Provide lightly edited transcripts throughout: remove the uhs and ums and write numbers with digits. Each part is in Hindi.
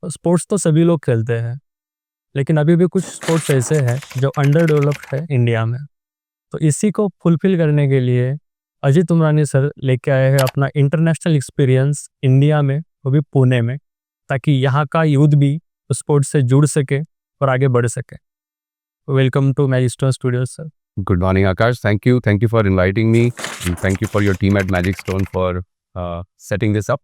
स्पोर्ट्स तो सभी लोग खेलते हैं, लेकिन अभी भी कुछ स्पोर्ट्स ऐसे हैं जो अंडर डेवलप्ड है इंडिया में। तो इसी को फुलफिल करने के लिए अजीत उमरानी सर लेके आए हैं अपना इंटरनेशनल एक्सपीरियंस इंडिया में, वो भी पुणे में, ताकि यहाँ का यूथ भी स्पोर्ट्स से जुड़ सके और आगे बढ़ सके। Welcome to Magistone studios sir. Good morning, Akash. Thank you. Thank you for inviting me. And thank you for your team at Magic Stone for setting this up.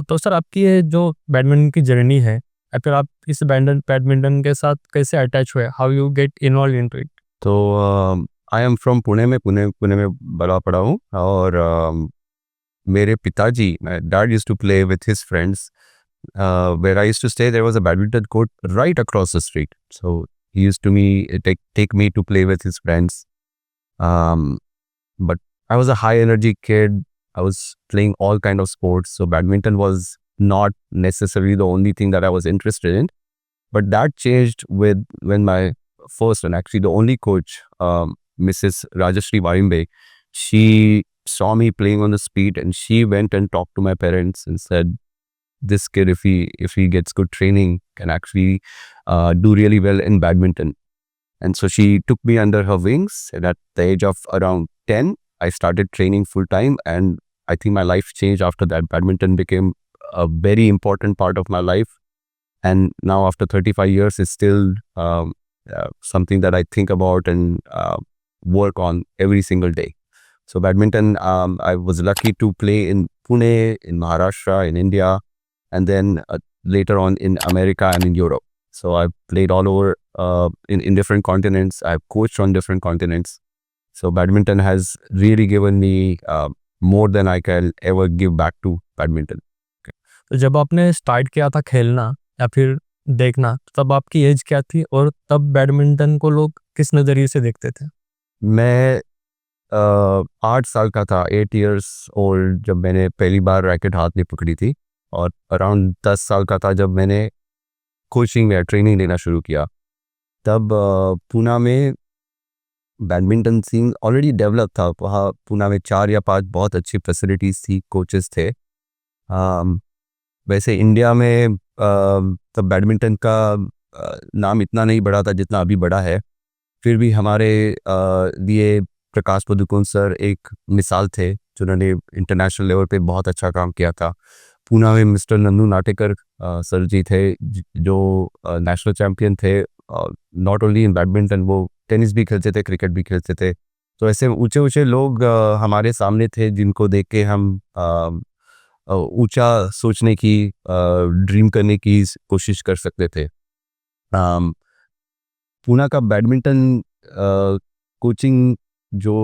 तो सर आपकी ये जो बैडमिंटन की जर्नी है, या फिर आप इस बैडमिंटन के साथ कैसे अटैच हुए, how you get involve into it? तो आई एम फ्रॉम पुणे में पुणे में बड़ा पड़ा हूँ। और मेरे पिताजी, my dad used to play with his friends. Where I used to stay, there was a badminton court right across the street. So he used to take me to play with his friends. But I was a high energy kid. I was playing all kind of sports. So badminton was not necessarily the only thing that I was interested in. But that changed when my first and actually the only coach, Mrs. Rajashri Varimbe, she saw me playing on the street and she went and talked to my parents and said, this kid, if he gets good training, can actually do really well in badminton. And so she took me under her wings. And at the age of around 10, I started training full time. And I think my life changed after that. Badminton became a very important part of my life. And now after 35 years, it's still something that I think about and work on every single day. So badminton, I was lucky to play in Pune, in Maharashtra, in India, and then later on in America and in Europe. So I've played all over in different continents. I've coached on different continents. So badminton has really given me more than I can ever give back to badminton. तो जब आपने स्टार्ट किया था खेलना या फिर देखना, तब आपकी एज क्या थी और तब बैडमिंटन को लोग किस नज़रिए से देखते थे? मैं 8 साल का था, 8 years ओल्ड, जब मैंने पहली बार रैकेट हाथ में पकड़ी थी। और अराउंड 10 साल का था जब मैंने कोचिंग में ट्रेनिंग लेना शुरू किया। तब पूना में बैडमिंटन सीन ऑलरेडी डेवलप था। वहाँ पूना में 4 या 5 बहुत अच्छी फैसिलिटीज़ थी, कोचेस थे। वैसे इंडिया में तब बैडमिंटन का नाम इतना नहीं बढ़ा था जितना अभी बढ़ा है। फिर भी हमारे लिए प्रकाश पदुकोण सर एक मिसाल थे, जिन्होंने इंटरनेशनल लेवल पे बहुत अच्छा काम किया था। पूना में मिस्टर नंदू नाटेकर सर जी थे, जो नेशनल चैम्पियन थे। नॉट ओनली इन बैडमिंटन, वो टेनिस भी खेलते थे, क्रिकेट भी खेलते थे। तो ऐसे ऊंचे ऊंचे लोग हमारे सामने थे, जिनको देख के हम ऊंचा सोचने की, ड्रीम करने की कोशिश कर सकते थे। पूना का बैडमिंटन कोचिंग जो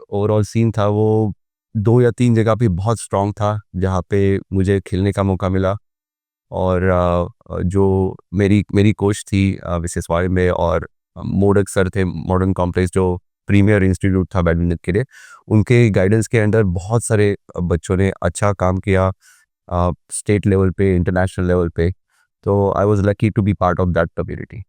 ओवरऑल सीन था, वो 2 या 3 जगह पे बहुत स्ट्रॉन्ग था, जहाँ पे मुझे खेलने का मौका मिला। और जो मेरी कोच थी मिसेस वारिम्बे, और मोडक सर थे, मॉडर्न कॉम्प्लेक्स जो प्रीमियर इंस्टीट्यूट था बैडमिंटन के लिए, उनके गाइडेंस के अंडर बहुत सारे बच्चों ने अच्छा काम किया स्टेट लेवल पे, इंटरनेशनल लेवल पे। तो I was lucky to be part of that community.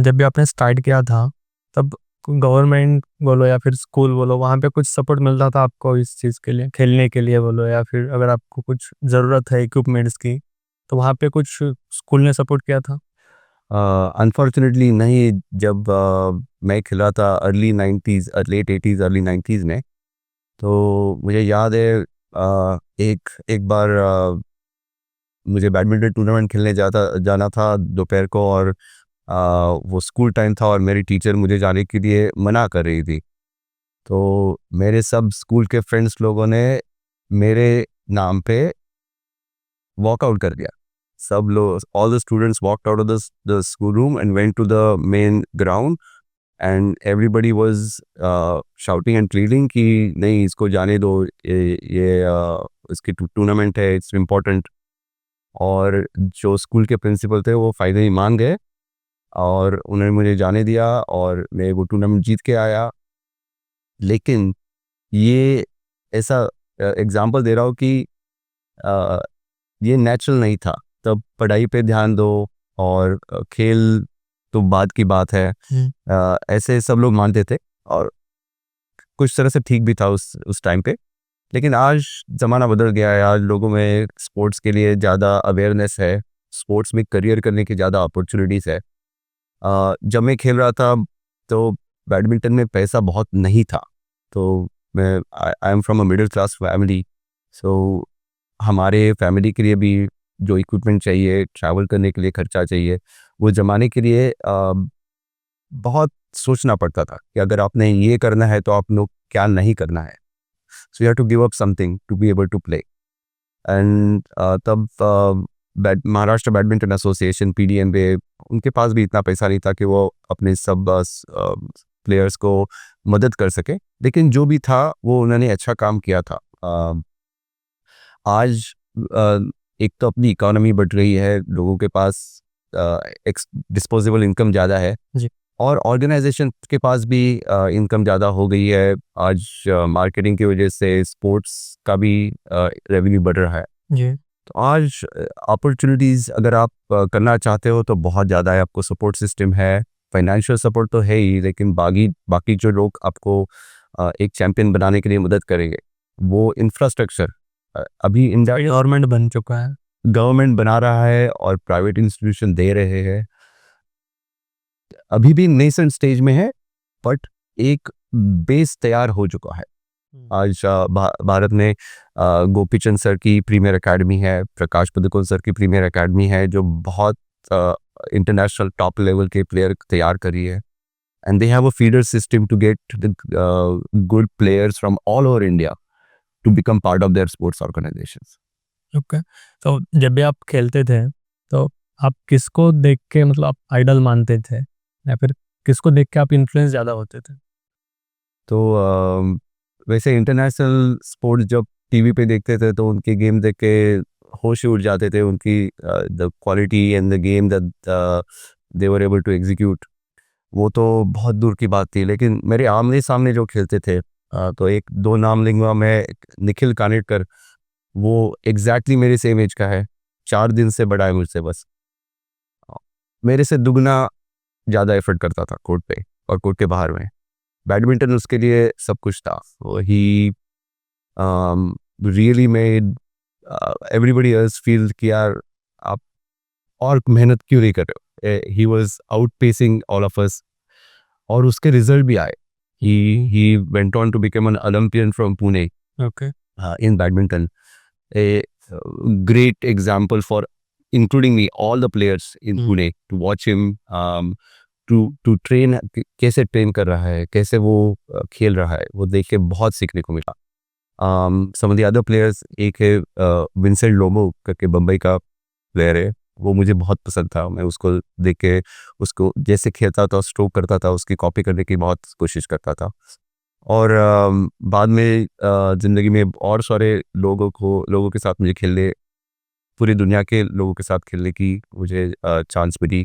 जब भी आपने स्टार्ट किया था, तब गवर्नमेंट बोलो या फिर स्कूल बोलो, वहाँ पे कुछ सपोर्ट मिलता था आपको इस चीज़ के लिए, खेलने के लिए बोलो, या फिर अगर आपको कुछ ज़रूरत है इक्विपमेंट्स की, तो वहाँ पे कुछ स्कूल ने सपोर्ट किया था? अनफॉर्चुनेटली नहीं। जब मैं खेला था early 90s, late 80s early 90s में, तो मुझे याद है एक बार मुझे बैडमिंटन टूर्नामेंट खेलने जाना था दोपहर को। और वो स्कूल टाइम था और मेरी टीचर मुझे जाने के लिए मना कर रही थी। तो मेरे सब स्कूल के फ्रेंड्स लोगों ने मेरे नाम पे वॉकआउट कर दिया। सब लोग, all the students walked out of the school room and went to the main ground, and everybody was shouting and pleading कि नहीं, इसको जाने दो, इसकी टूर्नामेंट है, इट्स इम्पोर्टेंट। और जो स्कूल के प्रिंसिपल थे, वो फाइनली मान गए और उन्होंने मुझे जाने दिया और मैं वो टूर्नामेंट जीत के आया। लेकिन ये ऐसा एग्जांपल दे रहा हूँ कि ये नेचुरल नहीं था। तब पढ़ाई पे ध्यान दो और खेल तो बाद की बात है। ऐसे सब लोग मानते थे और कुछ तरह से ठीक भी था उस टाइम पे। लेकिन आज ज़माना बदल गया है, आज लोगों में स्पोर्ट्स के लिए ज़्यादा अवेयरनेस है, स्पोर्ट्स में करियर करने की ज़्यादा अपॉर्चुनिटीज़ है। जब मैं खेल रहा था तो बैडमिंटन में पैसा बहुत नहीं था, तो मैं I am from a middle class family, so हमारे फैमिली के लिए भी जो इक्विपमेंट चाहिए, ट्रैवल करने के लिए खर्चा चाहिए, वो जमाने के लिए बहुत सोचना पड़ता था कि अगर आपने ये करना है तो आप लोग क्या नहीं करना है। So you have to give up something to be able to play. And तब महाराष्ट्र बैडमिंटन एसोसिएशन PDMA, उनके पास भी इतना पैसा नहीं था कि वो अपने सब प्लेयर्स को मदद कर सके, लेकिन जो भी था वो उन्होंने अच्छा काम किया था। आज एक तो अपनी इकोनॉमी बढ़ रही है, लोगों के पास डिस्पोजेबल इनकम ज़्यादा है जी। और ऑर्गेनाइजेशन के पास भी इनकम ज़्यादा हो गई है। आज मार्केटिंग की वजह से स्पोर्ट्स का भी रेवेन्यू बढ़ रहा है। जी। तो आज अपॉर्चुनिटीज़ अगर आप करना चाहते हो तो बहुत ज़्यादा है। आपको सपोर्ट सिस्टम है, फाइनेंशियल सपोर्ट तो है ही, लेकिन बाकी जो लोग आपको एक चैम्पियन बनाने के लिए मदद करेंगे, वो इंफ्रास्ट्रक्चर अभी इंडिया गवर्नमेंट बन चुका है। गवर्नमेंट बना रहा है और प्राइवेट इंस्टीट्यूशन दे रहे हैं। अभी भी नेसेंट स्टेज में है, बट एक बेस तैयार हो चुका है। आज भारत में गोपीचंद सर की प्रीमियर एकेडमी है, प्रकाश पदुकोण सर की प्रीमियर एकेडमी है, जो बहुत इंटरनेशनल टॉप लेवल के प्लेयर तैयार करी है। And they have a feeder system to get the good players from all over India to become part of their sports organisations. Okay. तो जब भी आप खेलते थे तो आप किसको देख के मतलब आप आइडल मानते थे, या फिर किसको देख के आप इन्फ्लुएंस ज़्यादा होते थे? तो वैसे इंटरनेशनल स्पोर्ट्स जब टीवी पे देखते थे तो उनके गेम देख के होश ही उड़ जाते थे। उनकी the quality and the game that they were able to execute, वो तो बहुत दूर की बात थी। लेकिन मेरे आमने सामने जो खेलते थे, तो एक दो नाम लूंगा मैं। निखिल कानिटकर, वो एग्जैक्टली मेरे सेम एज का है, 4 दिन से बड़ा है मुझसे बस। मेरे से दुगना ज़्यादा एफर्ट करता था कोर्ट पे और कोर्ट के बाहर में। बैडमिंटन उसके लिए सब कुछ था। He really made everybody else feel कि यार आप और मेहनत क्यों नहीं कर रहे हो। He was outpacing all of us और उसके रिजल्ट भी आए। He went on to become an Olympian from Pune okay. in badminton. A great example for including me, all the players in Pune, to watch him, to train, कैसे ट्रेन कर रहा है, कैसे वो खेल रहा है, वो देख के बहुत सीखने को मिला। some of the other players, एक है विंसेंट लोमो करके बम्बई का प्लेयर है, वो मुझे बहुत पसंद था। मैं उसको देख के उसको जैसे खेलता था, स्ट्रोक करता था, उसकी कॉपी करने की बहुत कोशिश करता था। और बाद में ज़िंदगी में और सारे लोगों के साथ मुझे खेलने, पूरी दुनिया के लोगों के साथ खेलने की मुझे चांस मिली।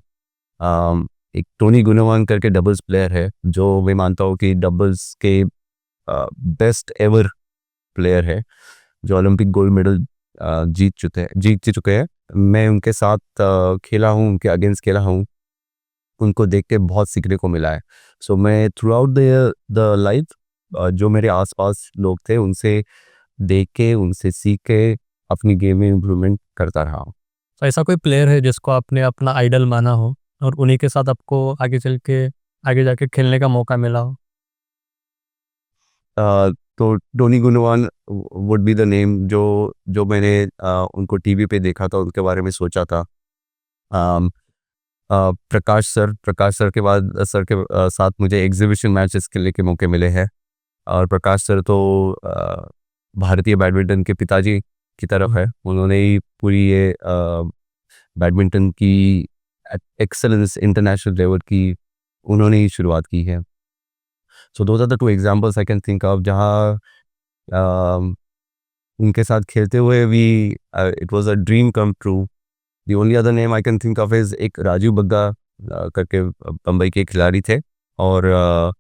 एक टोनी गुनावान करके डबल्स प्लेयर है, जो मैं मानता हूँ कि डबल्स के बेस्ट एवर प्लेयर है, जो ओलंपिक गोल्ड मेडल जीत चुके हैं। मैं उनके साथ खेला हूँ, उनके अगेंस्ट खेला हूँ, उनको देख के बहुत सीखने को मिला है। सो मैं थ्रू आउट द लाइफ जो मेरे आसपास लोग थे, उनसे देख के, उनसे सीख के अपनी गेम में इम्प्रूवमेंट करता रहा हूँ। तो ऐसा कोई प्लेयर है जिसको आपने अपना आइडल माना हो और उन्हीं के साथ आपको आगे जाके खेलने का मौका मिला हो? तो Tony Gunawan would be the name जो मैंने उनको टीवी पे देखा था, उनके बारे में सोचा था। प्रकाश सर के बाद सर के साथ मुझे एग्जीबिशन मैचेस खेलने के मौके मिले हैं। और प्रकाश सर तो भारतीय बैडमिंटन के पिताजी की तरफ है। उन्होंने ही पूरी ये बैडमिंटन की एक्सेलेंस इंटरनेशनल लेवल की उन्होंने ही शुरुआत की है। So those are the two examples I can think of, जहाँ उनके साथ खेलते हुए भी it was a dream come true. The only other name I can think of is एक राजीव बग्गा करके बम्बई के खिलाड़ी थे, और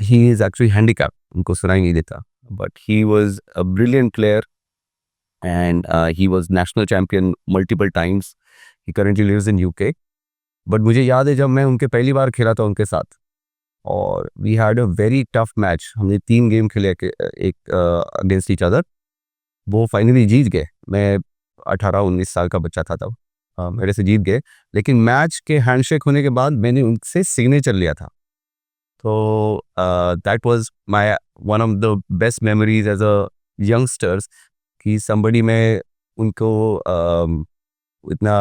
ही इज़ एक्चुअली हैंडीकैप, उनको सुनाई नहीं देता, but he was a brilliant player and he was national champion multiple times. He currently lives in UK. But मुझे याद है जब मैं उनके पहली बार खेला था उनके साथ, और we had a very tough match. हमने 3 गेम खेले एक अगेंस्ट ईच अदर, वो फाइनली जीत गए। मैं 18-19 साल का बच्चा था तब। मेरे से जीत गए, लेकिन मैच के हैंडशेक होने के बाद मैंने उनसे सिग्नेचर लिया था। तो that was my one of the best memories as a youngsters, कि समबडी मैं उनको इतना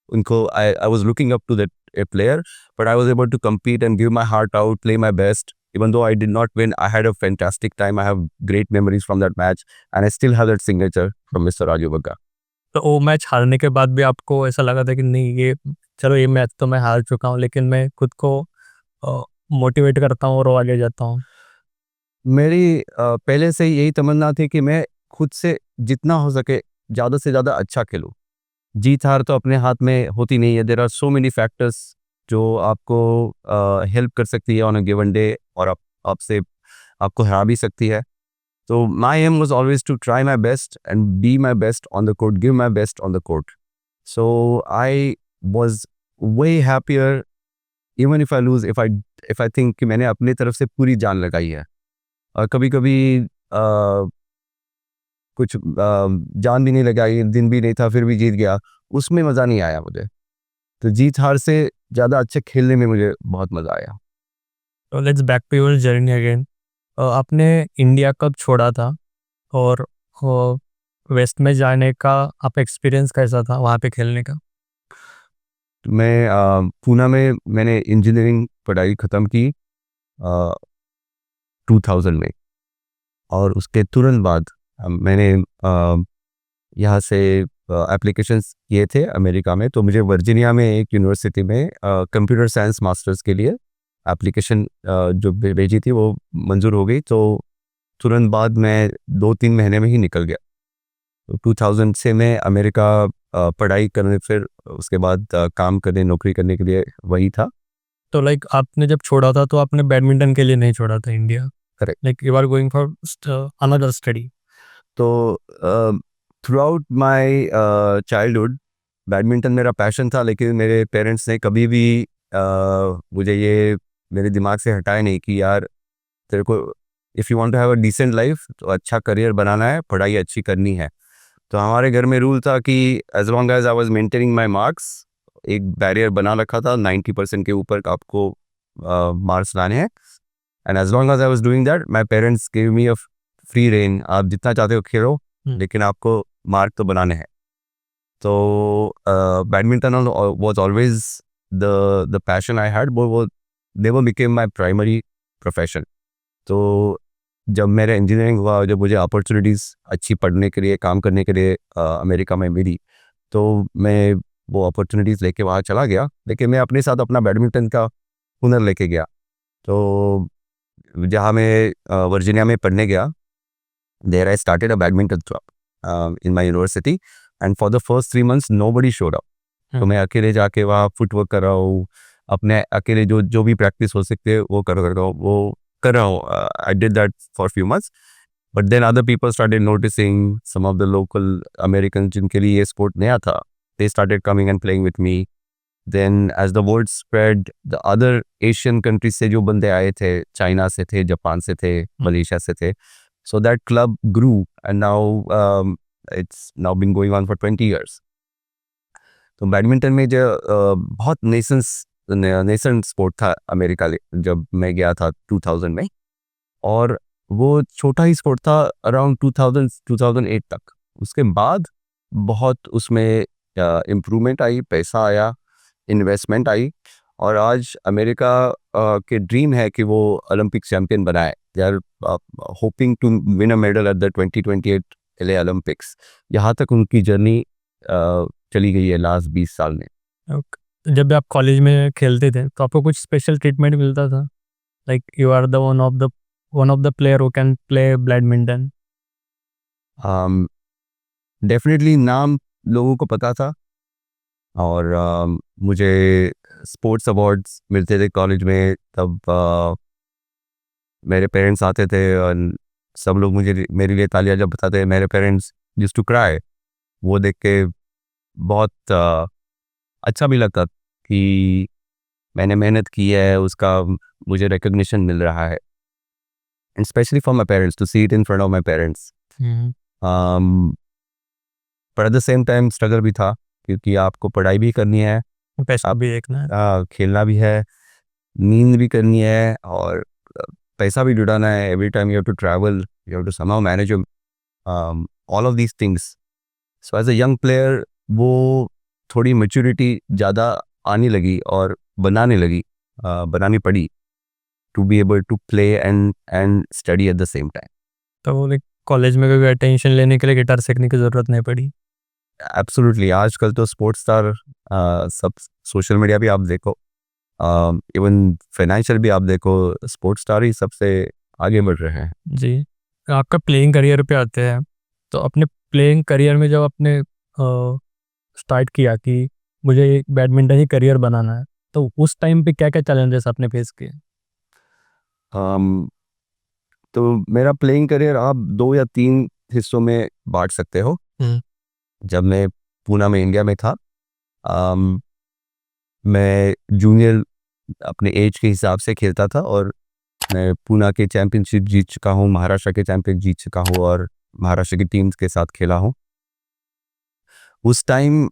उनको I was looking up to that a player, but I was able to compete and give my heart out, play my best. Even though I did not win, I had a fantastic time. I have great memories from that match, and I still have that signature from Mr. Raju Bagga. तो वो मैच हारने के बाद भी आपको ऐसा लगा था कि नहीं, ये चलो ये मैच तो मैं हार चुका हूँ, लेकिन मैं खुद को मोटिवेट करता हूँ और वो आगे जाता हूँ? मेरी पहले से ही यही तमन्ना थी कि मैं खुद से जितना हो सके ज़्यादा से ज़्यादा अच्छा खेलूँ। जीत हार तो अपने हाथ में होती नहीं है। There are so many factors जो आपको हेल्प कर सकती है ऑन अ गिवन डे, और आपसे आपको हरा भी सकती है। तो my aim was always to try my best and be my best on the court, give my best on the court. So I was way happier even if I lose, if I think कि मैंने अपनी तरफ से पूरी जान लगाई है। और कभी कभी कुछ जान भी नहीं लगाई, दिन भी नहीं था, फिर भी जीत गया, उसमें मज़ा नहीं आया मुझे। तो जीत हार से ज़्यादा अच्छे खेलने में मुझे बहुत मज़ा आया। तो let's back to your journey again. आपने इंडिया कब छोड़ा था, और वेस्ट में जाने का आपका एक्सपीरियंस कैसा था वहाँ पे खेलने का? तो मैं पूना में मैंने इंजीनियरिंग पढ़ाई ख़त्म की 2000 में, और उसके तुरंत बाद मैंने यहाँ से एप्लीकेशंस किए थे अमेरिका में। तो मुझे वर्जीनिया में एक यूनिवर्सिटी में कंप्यूटर साइंस मास्टर्स के लिए एप्लीकेशन जो भेजी थी वो मंजूर हो गई। तो तुरंत बाद मैं 2-3 महीने में ही निकल गया। तो 2000 से मैं अमेरिका पढ़ाई करने, फिर उसके बाद काम करने, नौकरी करने के लिए वही था। तो लाइक आपने जब छोड़ा था तो आपने बैडमिंटन के लिए नहीं छोड़ा था India? Correct. Like you are going for another study? तो throughout my childhood badminton मेरा पैशन था, लेकिन मेरे पेरेंट्स ने कभी भी मुझे ये मेरे दिमाग से हटाया नहीं कि यार तेरे को if you want to have a decent life, तो अच्छा करियर बनाना है, पढ़ाई अच्छी करनी है। तो हमारे घर में रूल था कि as long as I was maintaining my marks, एक बैरियर बना रखा था 90% के ऊपर आपको मार्क्स लाने हैं। And as long as I was doing that, my parents give me a free rein, आप जितना चाहते हो खेलो, लेकिन आपको मार्क तो बनाने हैं। तो badminton was always the passion I had, वो never became my primary profession. तो जब मेरा इंजीनियरिंग हुआ, जब मुझे अपॉर्चुनिटीज़ अच्छी पढ़ने के लिए, काम करने के लिए अमेरिका में मिली, तो मैं वो अपॉर्चुनिटीज़ लेके वहाँ चला गया, लेकिन मैं अपने साथ अपना बैडमिंटन का हुनर लेके गया। तो जहाँ मैं वर्जीनिया में पढ़ने गया, there I started a badminton club in my university, and for the first 3 months nobody showed up. तो मैं अकेले जाके वहाँ फुटवर्क कर रहा हूँ, अपने अकेले जो भी प्रैक्टिस हो सकते हैं वो कर रहा हूँ, वो कर रहा हूँ। I did that for few months, but then other people started noticing, some of the local American जिनके लिए ये स्पोर्ट नया था, they started coming and playing with me. Then as the word spread, the other Asian countries से जो बंदे आए थे, चाइना से थे, जापान से थे, मलेशिया से थे, so that club grew, and now it's now been going on for 20 years. तो बैडमिंटन में जो बहुत नेसेंट स्पोर्ट था अमेरिका जब मैं गया था 2000 में, और वो छोटा ही स्पोर्ट था अराउंड 2008 तक। उसके बाद बहुत उसमें इम्प्रूवमेंट आई, पैसा आया, इन्वेस्टमेंट आई, और आज अमेरिका के ड्रीम है कि वो ओलंपिक चैंपियन बनाए। They are hoping to win a medal at the 2028 LA Olympics. यहाँ तक उनकी जर्नी चली गई है लास्ट 20 साल में। ओके। जब भी आप कॉलेज में खेलते थे तो आपको कुछ स्पेशल ट्रीटमेंट मिलता था? Like you are the one of the player who can play badminton? Definitely नाम लोगों को पता था, और मुझे स्पोर्ट्स अवार्ड्स मिलते थे कॉलेज में। तब मेरे पेरेंट्स आते थे और सब लोग मुझे मेरे लिए तालियां जब बताते, मेरे पेरेंट्स यूज्ड टू क्राई। वो देख के बहुत अच्छा भी लगता कि मैंने मेहनत की है, उसका मुझे रिकग्निशन मिल रहा है, and specially for my parents, to see it in front of my parents. पर at the same time struggle भी था, क्योंकि आपको पढ़ाई भी करनी है, पैसा भी देखना है। खेलना भी है, नींद भी करनी है, और पैसा भी जुटाना है। Every time you have to travel, you have to somehow manage all of these things. So as a young player वो थोड़ी मैच्योरिटी ज़्यादा आने लगी और बनानी पड़ी to be able to play and study at the same time. तो लाइक कॉलेज में कोई अटेंशन लेने के लिए गिटार सीखने की ज़रूरत नहीं पड़ी। एब्सोल्युटली, आजकल तो स्पोर्ट्स स्टार सब, सोशल मीडिया भी आप देखो, इवन फाइनेंशियल भी आप देखो, स्पोर्ट्स स्टार ही सबसे आगे बढ़ रहे हैं। जी, आपका प्लेइंग करियर पे आते हैं। तो अपने प्लेइंग करियर में जब आपने स्टार्ट किया कि मुझे बैडमिंटन ही करियर बनाना है, तो उस टाइम पे क्या-क्या चैलेंजेस आपने फेस किए? um, तो मेरा प्लेइंग करियर आप 2 या 3 हिस्सों में बांट सकते हो। जब मैं पूना में इंडिया में था, मैं जूनियर अपने एज के हिसाब से खेलता था, और मैं पूना के चैम्पियनशिप जीत चुका हूँ, महाराष्ट्र के चैंपियन जीत चुका हूँ, और महाराष्ट्र की टीम्स के साथ खेला हूँ। उस टाइम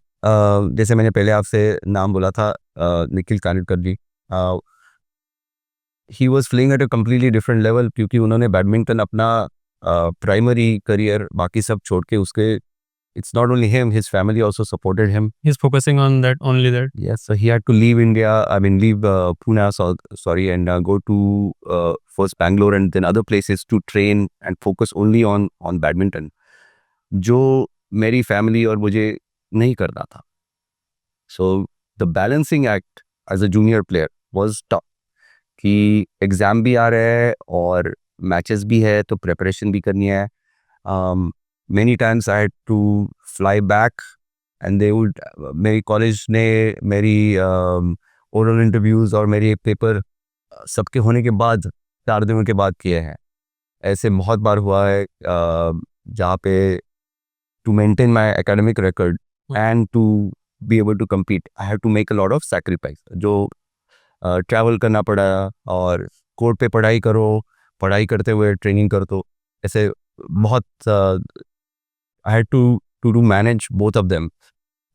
जैसे मैंने पहले आपसे नाम बोला था, Nikhil Kanitkar ji, he was playing at a completely different level, क्योंकि उन्होंने बैडमिंटन अपना प्राइमरी करियर बाकी सब छोड़ के, उसके it's not only him, his family also supported him. He's focusing on that, only that. Yes, so he had to leave India, leave Pune, sorry, and go to first Bangalore and then other places to train and focus only on badminton, जो मेरी फैमिली और मुझे नहीं करना था। So the balancing act as a junior player was tough, कि एग्ज़ाम भी आ रहे हैं और मैचेस भी है, तो प्रिपरेशन भी करनी है। Many times I had to fly back, and they would, मेरी कॉलेज ने मेरी ओरल इंटरव्यूज़ और मेरी पेपर सबके होने के बाद 4 दिनों के बाद किए हैं। ऐसे बहुत बार हुआ है, जहाँ पे to maintain my academic record and to be able to compete, I have to make a lot of sacrifice, जो ट्रैवल करना पड़ा, और कोर्ट पे पढ़ाई करो, पढ़ाई करते हुए ट्रेनिंग कर दो, ऐसे बहुत I had to do manage both of them,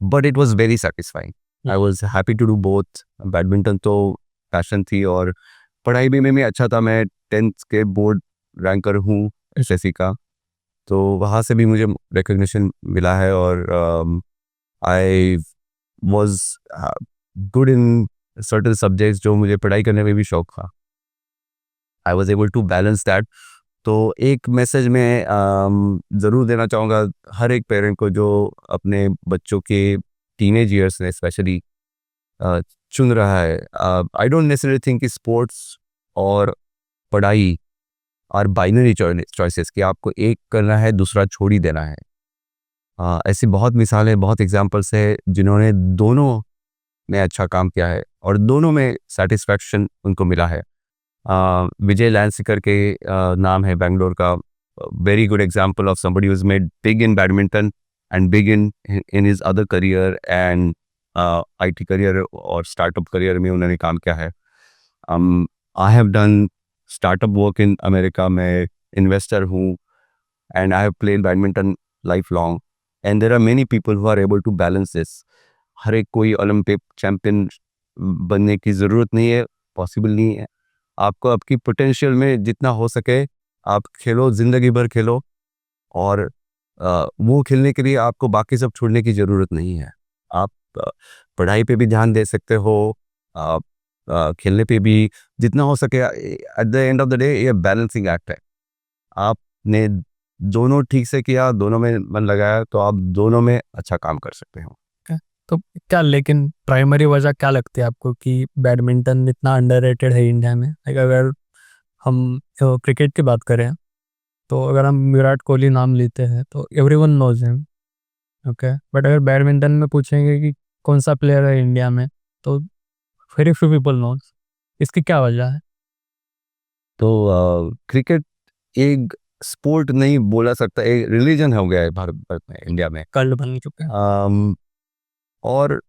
but it was very satisfying. I was happy to do both. Badminton तो पैशन थी, और पढ़ाई भी में अच्छा था। मैं 10th के बोर्ड रैंकर हूँ एसएससी का, तो वहाँ से भी मुझे रिकग्निशन मिला है, और I was good in certain subjects, जो मुझे पढ़ाई करने में भी शौक था। I was able to balance that. तो एक मैसेज मैं ज़रूर देना चाहूँगा हर एक पेरेंट को, जो अपने बच्चों के टीनेज ईयर्स में स्पेशली चुन रहा है। आई डोंट नेसेसरी थिंक कि स्पोर्ट्स और पढ़ाई और बाइनरी चॉइसेस, कि आपको एक करना है दूसरा छोड़ ही देना है। ऐसी बहुत मिसालें, बहुत एग्जांपल्स है जिन्होंने दोनों में अच्छा काम किया है, और दोनों में सेटिस्फैक्शन उनको मिला है। विजय लैंसी करके नाम है बेंगलोर का, very good example of somebody who's made big in badminton and big in his other career, and IT career और स्टार्टअप करियर में उन्होंने काम किया है। I have done startup work in America, मैं इन्वेस्टर हूँ, and I have played badminton lifelong, and there are many people who are able to balance this. हर एक कोई ओलंपिक चैंपियन बनने की ज़रूरत नहीं है, पॉसिबल नहीं है। आपको आपकी पोटेंशियल में जितना हो सके आप खेलो, ज़िंदगी भर खेलो, और वो खेलने के लिए आपको बाकी सब छोड़ने की ज़रूरत नहीं है। आप पढ़ाई पे भी ध्यान दे सकते हो, आप खेलने पे भी जितना हो सके। At the end of the day ये बैलेंसिंग एक्ट है। आपने दोनों ठीक से किया, दोनों में मन लगाया, तो आप दोनों में अच्छा काम कर सकते हो। तो क्या, लेकिन प्राइमरी वजह क्या लगती है आपको कि बैडमिंटन इतना अंडररेटेड है इंडिया में? लाइक अगर हम क्रिकेट की बात करें, तो अगर हम विराट कोहली नाम लेते हैं तो everyone knows him, okay, but अगर बैडमिंटन में पूछेंगे कि कौन सा प्लेयर है इंडिया में, तो वेरी फ्यू पीपल नोज। इसकी क्या वजह है? तो क्रिकेट एक स्पोर्ट नहीं बोला सकता, एक रिलीजन हो गया है भारत में, इंडिया में। कल्ट बन चुके हैं। और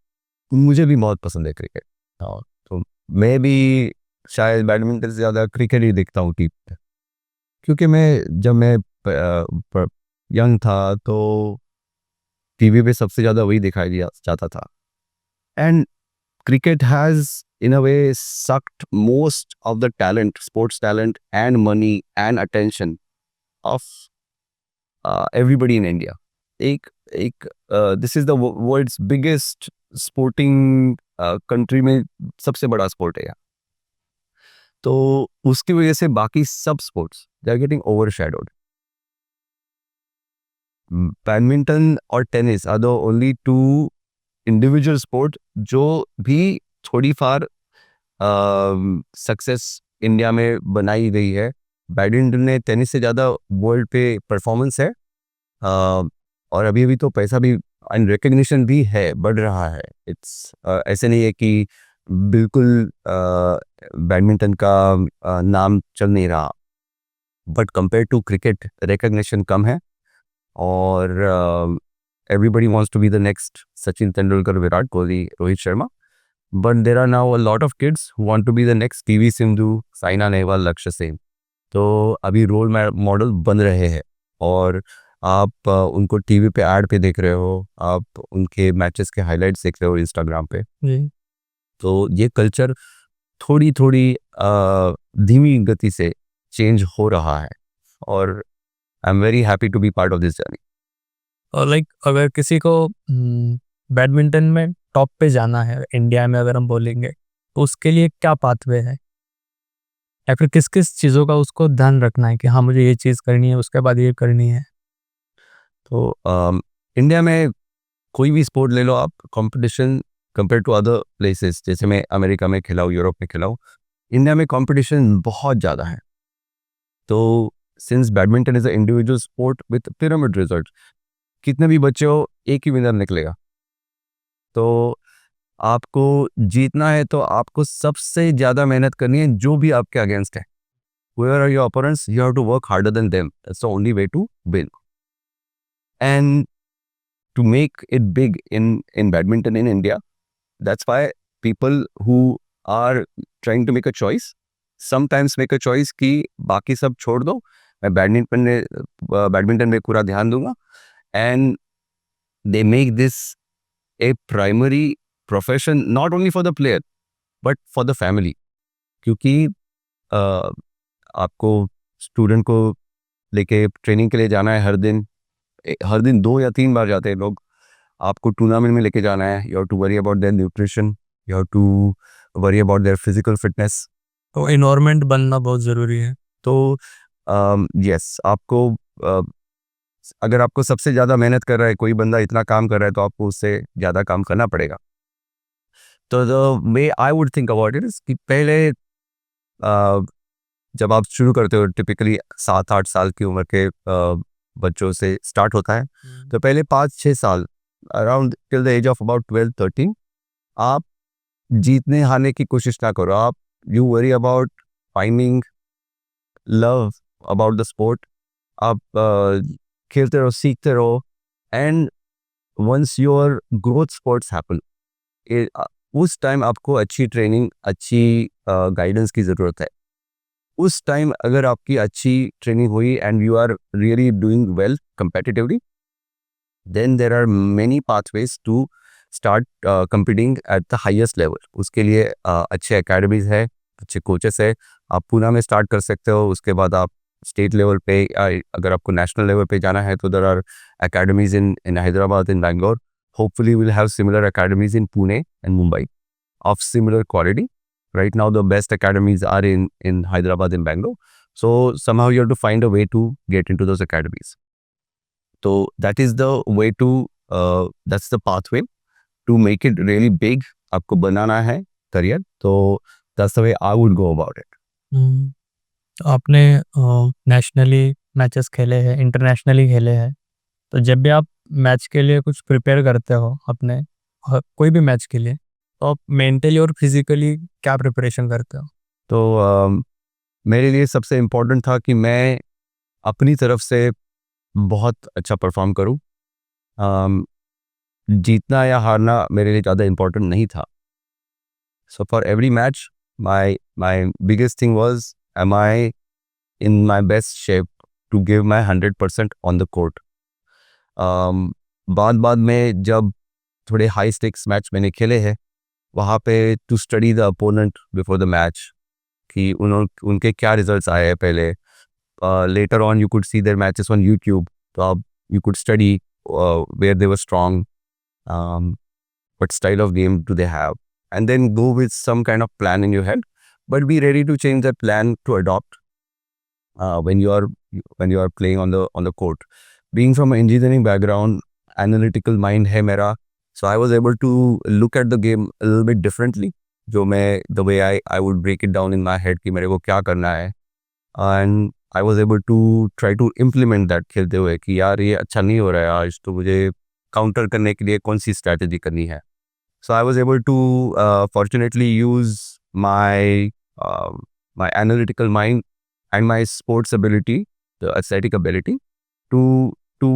मुझे भी बहुत पसंद है क्रिकेट, और तो मैं भी शायद बैडमिंटन से ज़्यादा क्रिकेट ही देखता हूँ टीवी पे, क्योंकि जब मैं यंग था, तो टीवी पे सबसे ज़्यादा वही दिखाई दिया जाता था. And cricket has in a way sucked most of the talent, sports talent and money and attention of everybody in India. एक एक this is the world's biggest sporting country में सबसे बड़ा स्पोर्ट है यहाँ. तो उसकी वजह से बाकी सब sports they are getting overshadowed. Badminton और tennis are the only two individual sport जो भी थोड़ी फार सक्सेस इंडिया में बनाई गई है. बैडमिंटन ने टेनिस से ज़्यादा वर्ल्ड पे परफॉर्मेंस है. और अभी अभी तो पैसा भी एंड रिकग्निशन भी है, बढ़ रहा है. इट्स ऐसे नहीं है कि बिल्कुल बैडमिंटन का नाम चल नहीं रहा. But compare to cricket recognition कम है. और everybody wants to be the next Sachin Tendulkar, Virat Kohli, Rohit Sharma. But there are now a lot of kids who want to be the next PV Sindhu, Saina Nehwal, Lakshya Sen. तो अभी रोल मॉडल बन रहे हैं. और आप उनको टीवी पे ऐड पे देख रहे हो, आप उनके मैचेस के हाइलाइट्स देख रहे हो इंस्टाग्राम पे. जी. तो ये कल्चर थोड़ी थोड़ी धीमी गति से चेंज हो रहा है. और I am very happy to be part of this journey. और लाइक अगर किसी को बैडमिंटन में टॉप पे जाना है इंडिया में, अगर हम बोलेंगे, तो उसके लिए क्या पाथवे है, या फिर किस किस चीज़ों का उसको ध्यान रखना है कि हाँ मुझे ये चीज़ करनी है, उसके बाद ये करनी है? तो इंडिया में कोई भी स्पोर्ट ले लो आप, competition compare to other places, जैसे मैं अमेरिका में खेला हूँ, यूरोप में खेला हूँ, इंडिया में कंपटीशन बहुत ज़्यादा है. तो since badminton is a individual sport with pyramid result, कितने भी बच्चे हो एक ही विनर निकलेगा. तो आपको जीतना है तो आपको सबसे ज़्यादा मेहनत करनी है जो भी आपके अगेंस्ट है. Whoever are your opponents, you have to work harder than them. That's the only way to win. And to make it big in badminton in India, that's why people who are trying to make a choice sometimes make a choice कि बाकी सब छोड़ दो, मैं बैडमिंटन में पूरा ध्यान दूंगा. And they make this a primary profession not only for the player but for the family. क्योंकि आपको स्टूडेंट को लेके ट्रेनिंग के लिए जाना है हर दिन 2 या 3 बार जाते हैं लोग. आपको टूर्नामेंट में लेके जाना है. You have to worry about their nutrition, you have to worry about their physical fitness. तो इन्वायरमेंट बनना बहुत ज़रूरी है. तो यस, आपको अगर आपको सबसे ज़्यादा मेहनत कर रहा है कोई बंदा, इतना काम कर रहा है, तो आपको उससे ज़्यादा काम करना पड़ेगा. तो the way I would think about it is कि पहले जब आप शुरू करते हो, टिपिकली 7-8 साल की उम्र के बच्चों से स्टार्ट होता है. तो पहले 5-6 साल, around till the age of about 12-13, आप जीतने हारने की कोशिश ना करो. आप you worry about finding love about the sport. आप खेलते रहो, सीखते रहो. And once your growth sports happen, उस टाइम आपको अच्छी ट्रेनिंग, अच्छी गाइडेंस की ज़रूरत है. उस टाइम अगर आपकी अच्छी ट्रेनिंग हुई and you are really doing well competitively, then there are many pathways to start competing at the highest level. उसके लिए अच्छे अकेडमीज है, अच्छे कोचेस है. आप पूना में स्टार्ट कर सकते हो, उसके बाद आप स्टेट लेवल पे, अगर आपको नेशनल लेवल पे जाना है तो there are academies in Hyderabad, in Bangalore. Hopefully we'll have similar academies in Pune and Mumbai of similar quality. Right now the best academies are in Hyderabad and Bangalore. So somehow you have to find a way to get into those academies. So that is the way to that's the pathway to make it really big. आपको बनाना है करियर, तो that's the way I would go about it. आपने नेशनली मैचेस खेले हैं, इंटरनेशनली खेले हैं, तो जब भी आप मैच के लिए कुछ प्रिपेयर करते हो अपने कोई भी मैच के लिए, तो आप मेंटली और फिजिकली क्या प्रिपरेशन करते हो? तो मेरे लिए सबसे इम्पोर्टेंट था कि मैं अपनी तरफ से बहुत अच्छा परफॉर्म करूं. जीतना या हारना मेरे लिए ज़्यादा इम्पोर्टेंट नहीं था. So for every match my biggest thing was, am I in my best shape to give my 100% on the court. बाद में जब थोड़े हाई स्टेक्स मैच मैंने खेले हैं, वहाँ पे to study the opponent before the match कि उनके क्या रिजल्ट्स आए हैं पहले. Later on you could see their matches on YouTube. तो आप you could study where they were strong, um, what style of game do they have, and then go with some kind of plan in your head, but be ready to change that plan to adopt when you are playing on the court. Being from an engineering background, analytical mind है मेरा, so I was able to look at the game a little bit differently. जो मैं the way I would break it down in my head कि मेरे को क्या करना है, and I was able to try to implement that खेलते हुए कि यार ये अच्छा नहीं हो रहा है आज, तो मुझे काउंटर करने के लिए कौन सी स्ट्रैटेजी करनी है. So I was able to fortunately use my analytical mind and my sports ability, the athletic ability, to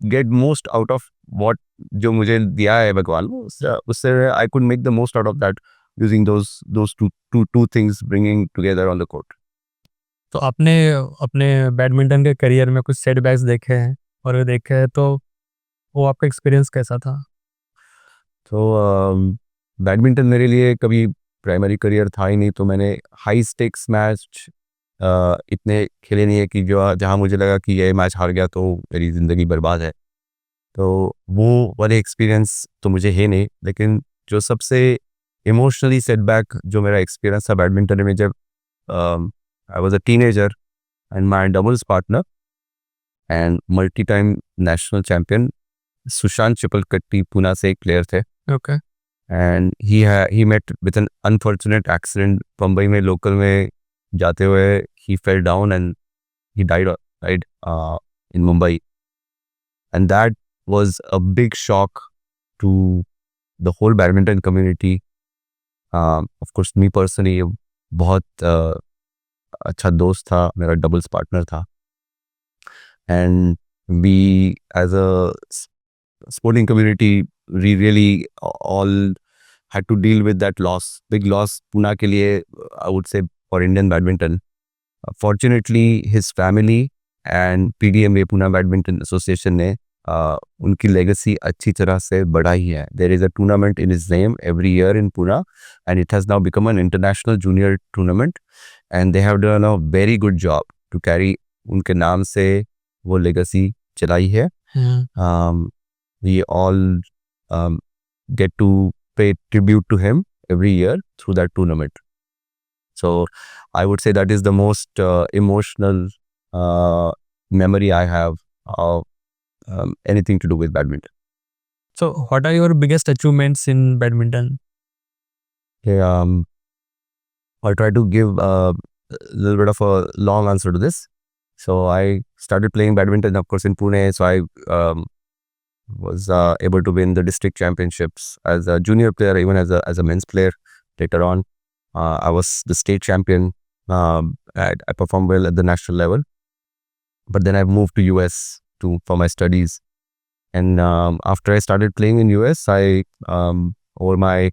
get most out of what जो मुझे दिया है भगवान ने, उससे I could make the most out of that using those two things bringing together on the court. तो आपने अपने बैडमिंटन के करियर में कुछ सेटबैक्स देखे हैं और अगर देखे हैं तो वो आपका एक्सपीरियंस कैसा था? तो बैडमिंटन मेरे लिए कभी प्राइमरी करियर था ही नहीं, तो मैंने हाई स्टेक्स मैच इतने खेले नहीं है कि जो जहाँ मुझे लगा कि ये मैच हार गया तो मेरी ज़िंदगी बर्बाद है. तो वो वाले एक्सपीरियंस तो मुझे है नहीं. लेकिन जो सबसे इमोशनली सेटबैक जो मेरा एक्सपीरियंस था बैडमिंटन में, जब I was a teenager and my doubles partner and multi time national champion Sushant Chiplakatti Pune से एक प्लेयर थे. Okay. And he met with an unfortunate accident. Mumbai में लोकल में जाते हुए ही fell down and he died in Mumbai, and that was a big shock to the whole badminton community. Of course me personally, बहुत अच्छा दोस्त था, मेरा डबल्स पार्टनर था, and we as a sporting community we really all had to deal with that loss, big loss Pune के लिए, I would say for Indian badminton. Fortunately his family and PDMA Pune Badminton Association ने उनकी legacy अच्छी तरह से बढ़ाई है. There is a tournament in his name every year in Pune, and it has now become an international junior tournament, and they have done a very good job to carry उनके नाम से वो legacy चलाई है. We all get to pay tribute to him every year through that tournament. So I would say that is the most emotional memory I have of anything to do with badminton. So what are your biggest achievements in badminton? Okay, I'll try to give a little bit of a long answer to this. So I started playing badminton, of course, in Pune. So I was able to win the district championships as a junior player, even as a men's player. Later on, I was the state champion. I performed well at the national level, but then I moved to US for my studies. And after I started playing in US, I over my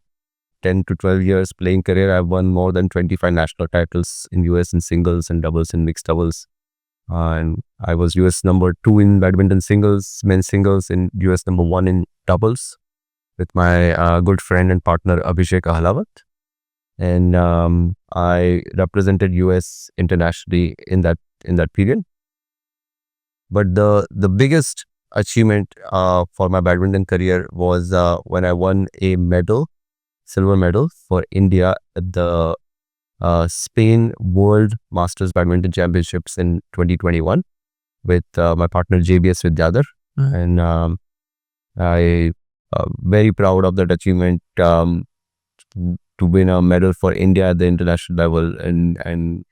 10 to 12 years playing career, I've won more than 25 national titles in US in singles and doubles and mixed doubles. And I was US number 2 in badminton singles, men's singles, and US number 1 in doubles with my good friend and partner Abhishek Ahlawat. And I represented US internationally in that period. But the biggest achievement for my badminton career was when I won a silver medal for India at the Spain World Masters Badminton Championships in 2021 with my partner JBS Vidyadhar. And I very proud of that achievement, to win a medal for India at the international level, and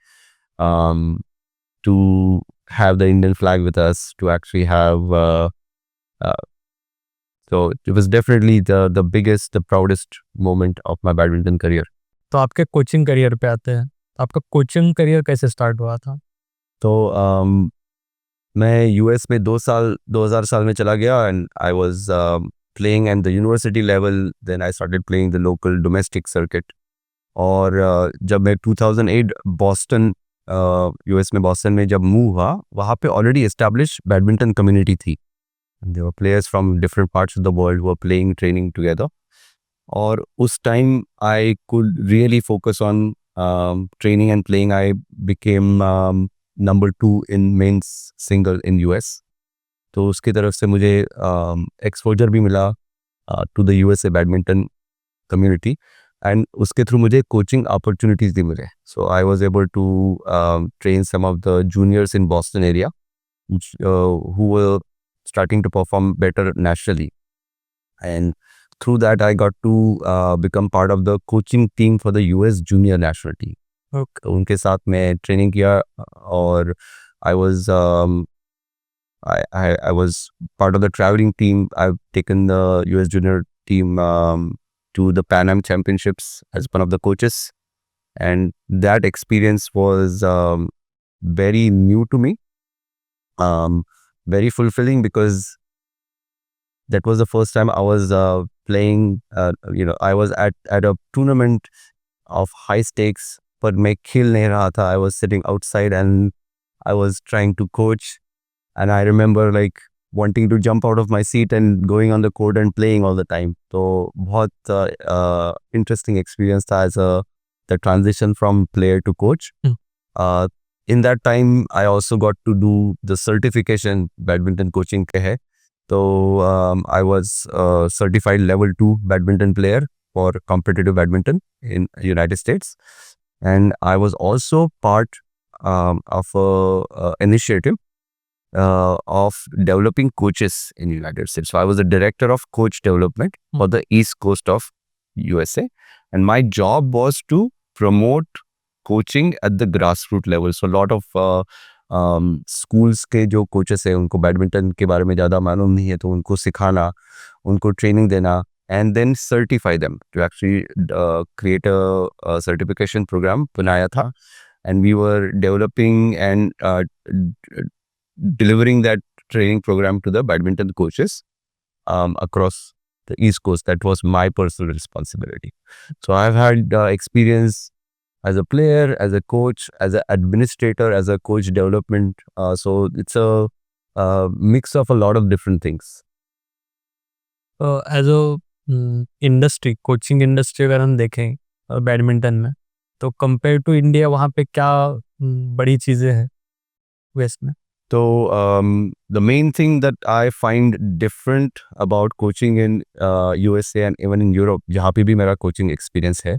to have the Indian flag with us, to actually have so it was definitely the biggest, the proudest moment of my badminton career. तो आपके कोचिंग करियर पे आते हैं. आपका कोचिंग करियर कैसे स्टार्ट हुआ था? तो मैं यूएस में 2000 साल में चला गया, and I was playing at the university level. Then I started playing the local domestic circuit. और जब मैं 2008 बॉस्टन, यूएस में बॉस्टन में जब मूव हुआ, वहाँ पे ऑलरेडी एस्टैब्लिश बैडमिंटन कम्युनिटी थी. there were players from different parts of the world who were playing, training together. और उस time I could really focus on training and playing. I became number 2 in men's single in US. तो उसकी तरफ से मुझे exposure भी मिला to the USA badminton community, and उसके through मुझे coaching opportunities भी मिले. So I was able to train some of the juniors in Boston area who were starting to perform better nationally, and through that I got to become part of the coaching team for the US junior national team. Okay. तो उनके साथ मैं ट्रेनिंग किया, और I was I was part of the traveling team. I've taken the US junior team to the Pan Am Championships as one of the coaches, and that experience was very new to me, very fulfilling, because that was the first time I was playing. I was at a tournament of high stakes, but मैं खेल नहीं रहा था. I was sitting outside and I was trying to coach, and I remember like wanting to jump out of my seat and going on the court and playing all the time. तो बहुत interesting experience था as the transition from player to coach. In that time I also got to do the certification badminton coaching के है. So I was a certified level 2 badminton player for competitive badminton in United States, and I was also part of a initiative of developing coaches in United States. So I was the director of coach development for the East Coast of USA, and my job was to promote coaching at the grassroots level. So a lot of schools के जो coaches हैं उनको बैडमिंटन के बारे में ज़्यादा मालूम नहीं है, तो उनको सिखाना, उनको ट्रेनिंग देना, and then certify them to actually create a certification program बनाया था, and we were developing and delivering that training program to the badminton coaches across the East Coast. That was my personal responsibility. So I've had experience as a player, as a coach, as an administrator, as a coach development. So it's a mix of a lot of different things. As a industry, coaching industry अगर हम देखें बैडमिंटन में, तो कंपेयर टू इंडिया वहाँ पे क्या बड़ी चीज़ें हैं वेस्ट में? So the main thing that I find different about coaching in USA and even in Europe, जहाँ पे भी मेरा coaching experience है,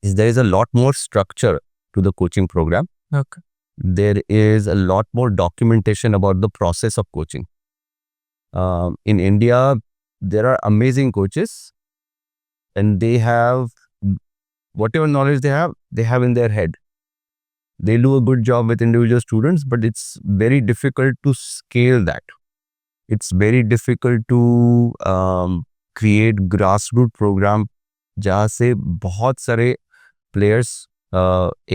is there is a lot more structure to the coaching program. Okay. There is a lot more documentation about the process of coaching. In India, there are amazing coaches, and they have whatever knowledge they have in their head. They do a good job with individual students, but it's very difficult to scale that. It's very difficult to create grassroots program जहाँ से बहुत सारे players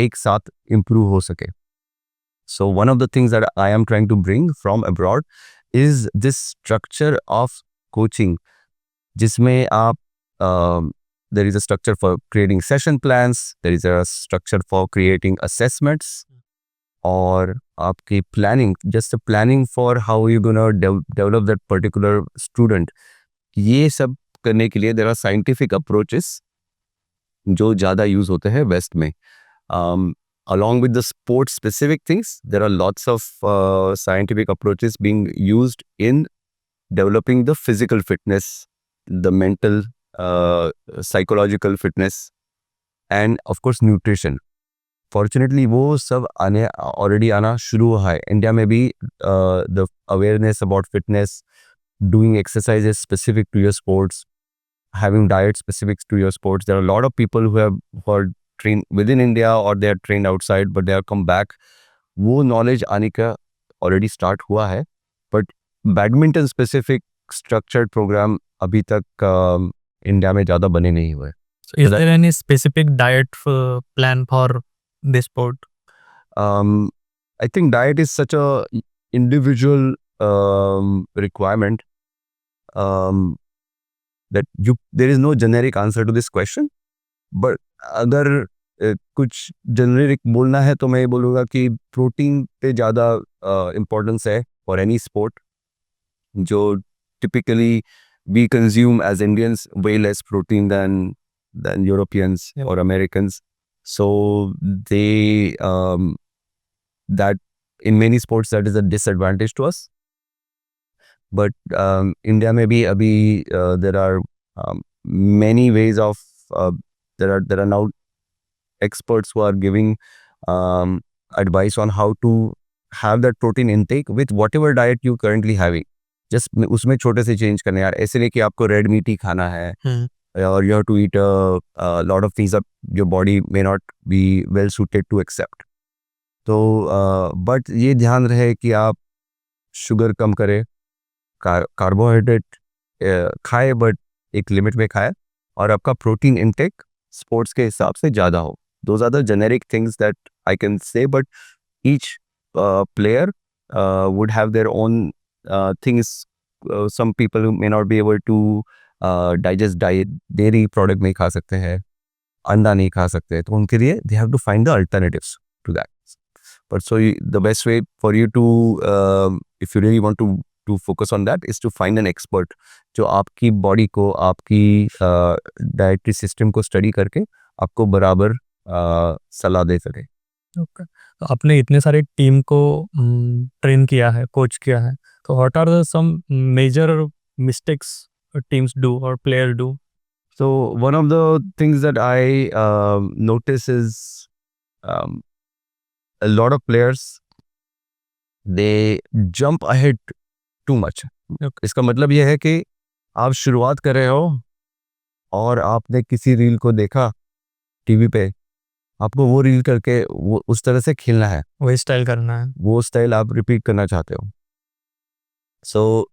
एक साथ improve हो सके. So one of the things that I am trying to bring from abroad is this structure of coaching, जिसमें आप there is a structure for creating session plans, there is a structure for creating assessments, और आपकी planning, just a planning for how you're gonna develop that particular student. ये सब करने के लिए there are scientific approaches जो ज़्यादा यूज़ होते हैं वेस्ट में. Along with the sport specific things, there are lots of scientific approaches being used in developing the physical fitness, the mental, psychological fitness, and of course nutrition. Fortunately वो सब already आना शुरू हुआ है. इंडिया में भी the awareness about fitness, doing exercises specific to your sports, having diet specific to your sports. There are a lot of people who are trained within India or they are trained outside, but they have come back. वो knowledge आने का already start हुआ है, but badminton specific structured program अभी तक इंडिया में ज़्यादा बने नहीं हुए. So is there any specific diet plan for this sport? I think diet is such a individual requirement that there is no generic answer to this question. But अगर कुछ generic बोलना है तो मैं बोलूँगा कि प्रोटीन पे ज़्यादा importance है for any sport. जो typically we consume as Indians way less protein than Europeans Yep. or Americans. So they that in many sports that is a disadvantage to us. But India में भी अभी there are many ways of there are now experts who are giving advice on how to have that protein intake with whatever diet you currently having. Just उसमें छोटे से चेंज करने यार, ऐसे नहीं कि आपको रेड मीट ही खाना है or you have to eat a lot of things that your body may not be well suited to accept. तो बट ये ध्यान रहे कि आप शुगर कम करें, कार्बोहाइड्रेट खाए बट एक लिमिट में खाए, और आपका प्रोटीन इनटेक स्पोर्ट्स के हिसाब से ज़्यादा हो. Those are the generic things that I can say, but each player would have their own things. Some people who may not be able to digest dairy product नहीं खा सकते हैं, अंडा नहीं खा सकते, तो उनके लिए they have to find the alternatives to that. But so the best way for you to if you really want to focus on that is to find an expert जो आपकी बॉडी को, आपकी डाइटरी सिस्टम को स्टडी करके आपको बराबर सलाह दे सके. ओके. तो आपने इतने सारे टीम को ट्रेन किया है, कोच किया है, तो what are the some major mistakes teams do और player do? So one of the things that I notice is a lot of players, they jump ahead too much. Okay. इसका मतलब ये है कि आप शुरुआत कर रहे हो और आपने किसी रील को देखा टीवी पे, आपको वो रील करके वो उस तरह से खेलना है, वही स्टाइल करना है. वो स्टाइल आप रिपीट करना चाहते हो. सो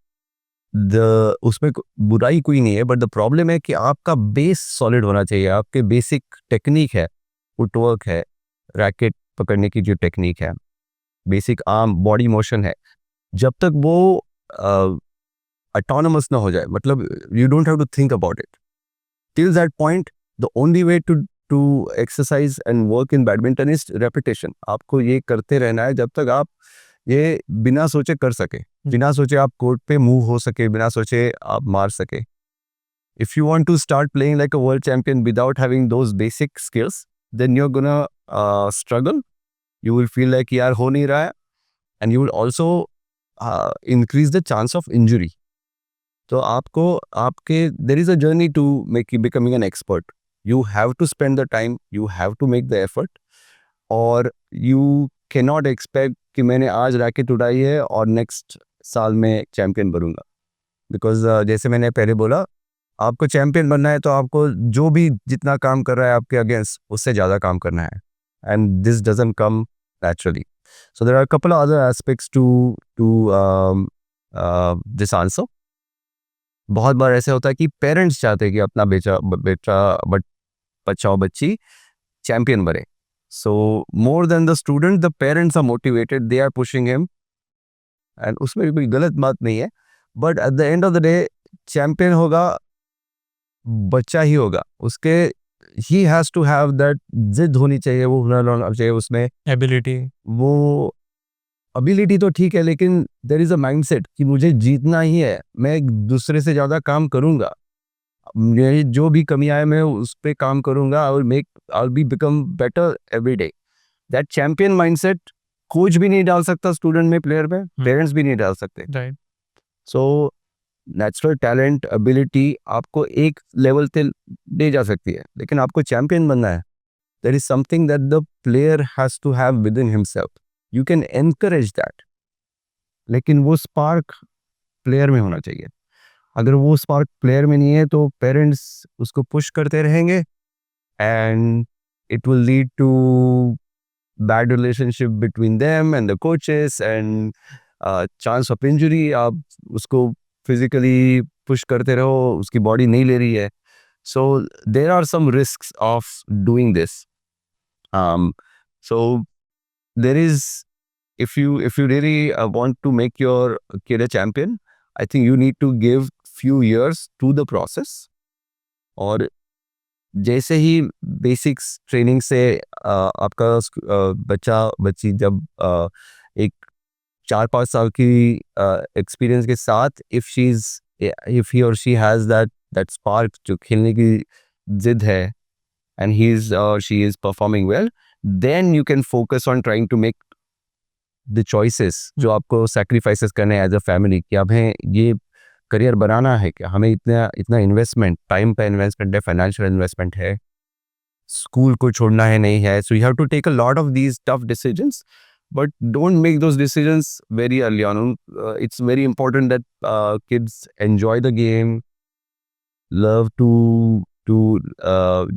उसमें बुराई कोई नहीं है, बट द प्रॉब्लम है कि आपका बेस सॉलिड होना चाहिए. आपके बेसिक टेक्निक है, फुटवर्क है, रैकेट पकड़ने की जो टेक्निक है, बेसिक आर्म बॉडी मोशन है, जब तक वो ऑटोनमस ना हो जाए, मतलब you don't have to think about it till that point. The only way to exercise and work in badminton is repetition. आपको ये करते रहना है जब तक आप ये बिना सोचे कर सके, बिना सोचे आप कोर्ट पे मूव हो सके, बिना सोचे आप मार सके. If you want to start playing like a world champion without having those basic skills, then you are gonna struggle. You will feel like यार हो नहीं रहा है, and you will also increase the chance of injury. तो आपको आपके there is a journey to make becoming an expert. You have to spend the time, you have to make the effort, और यू कैन नॉट एक्सपेक्ट कि मैंने आज रैकेट उड़ाई है और नेक्स्ट साल में चैम्पियन बनूंगा. बिकॉज जैसे मैंने पहले बोला, आपको चैम्पियन बनना है तो आपको जो भी जितना काम कर रहा है आपके अगेंस्ट, उससे ज़्यादा काम करना है, and this doesn't come naturally. So there are couple other aspects to this answer. बहुत बार ऐसे होता है कि पेरेंट्स चाहते हैं कि अपना बच्चा और बच्ची चैम्पियन बने. So more than the student, the parents are motivated, they are pushing him, and उसमें भी कोई गलत बात नहीं है, but at the end of the day champion होगा बच्चा ही होगा. उसके he has to have that जिद होनी चाहिए, वो हुनर होना चाहिए उसमें, एबिलिटी. वो अबिलिटी तो ठीक है, लेकिन देयर इज अ माइंडसेट कि मुझे जीतना ही है, मैं एक दूसरे से ज़्यादा काम करूँगा, मेरी जो भी कमियां है मैं उस पर काम करूँगा, I will become better every day. That champion mindset coach भी नहीं डाल सकता स्टूडेंट में, प्लेयर में, पेरेंट्स भी नहीं डाल सकते. Right. So natural talent, ability आपको एक लेवल पे ले जा सकती है, लेकिन आपको चैंपियन बनना है, there is something that the player has to have within himself. You can encourage that, लेकिन वो स्पार्क प्लेयर में होना चाहिए. अगर वो स्पार्क प्लेयर में नहीं है तो पेरेंट्स उसको पुश करते रहेंगे, and it will lead to bad relationship between them and the coaches, and chance of injury. आप उसको फिजिकली पुश करते रहो, उसकी बॉडी नहीं ले रही है. So there are some risks of doing this. So there is, if you really want to make your kid a champion, I think you need to give few years to the process. और जैसे ही बेसिक्स ट्रेनिंग से आपका बच्चा बच्ची जब एक 4-5 साल की एक्सपीरियंस के साथ इफ ही और शी हैज़ दैट स्पार्क जो खेलने की जिद है, and he is or she is performing well, then you can focus on trying to make the choices जो आपको sacrifices करने हैं as a family कि हमें ये करियर बनाना है, क्या हमें इतना इतना इन्वेस्टमेंट, टाइम का इन्वेस्टमेंट है, फाइनेंशियल इन्वेस्टमेंट है, स्कूल को छोड़ना है नहीं है. So you have to take a lot of these tough decisions, but don't make those decisions very early on. It's very important that kids enjoy the game, love to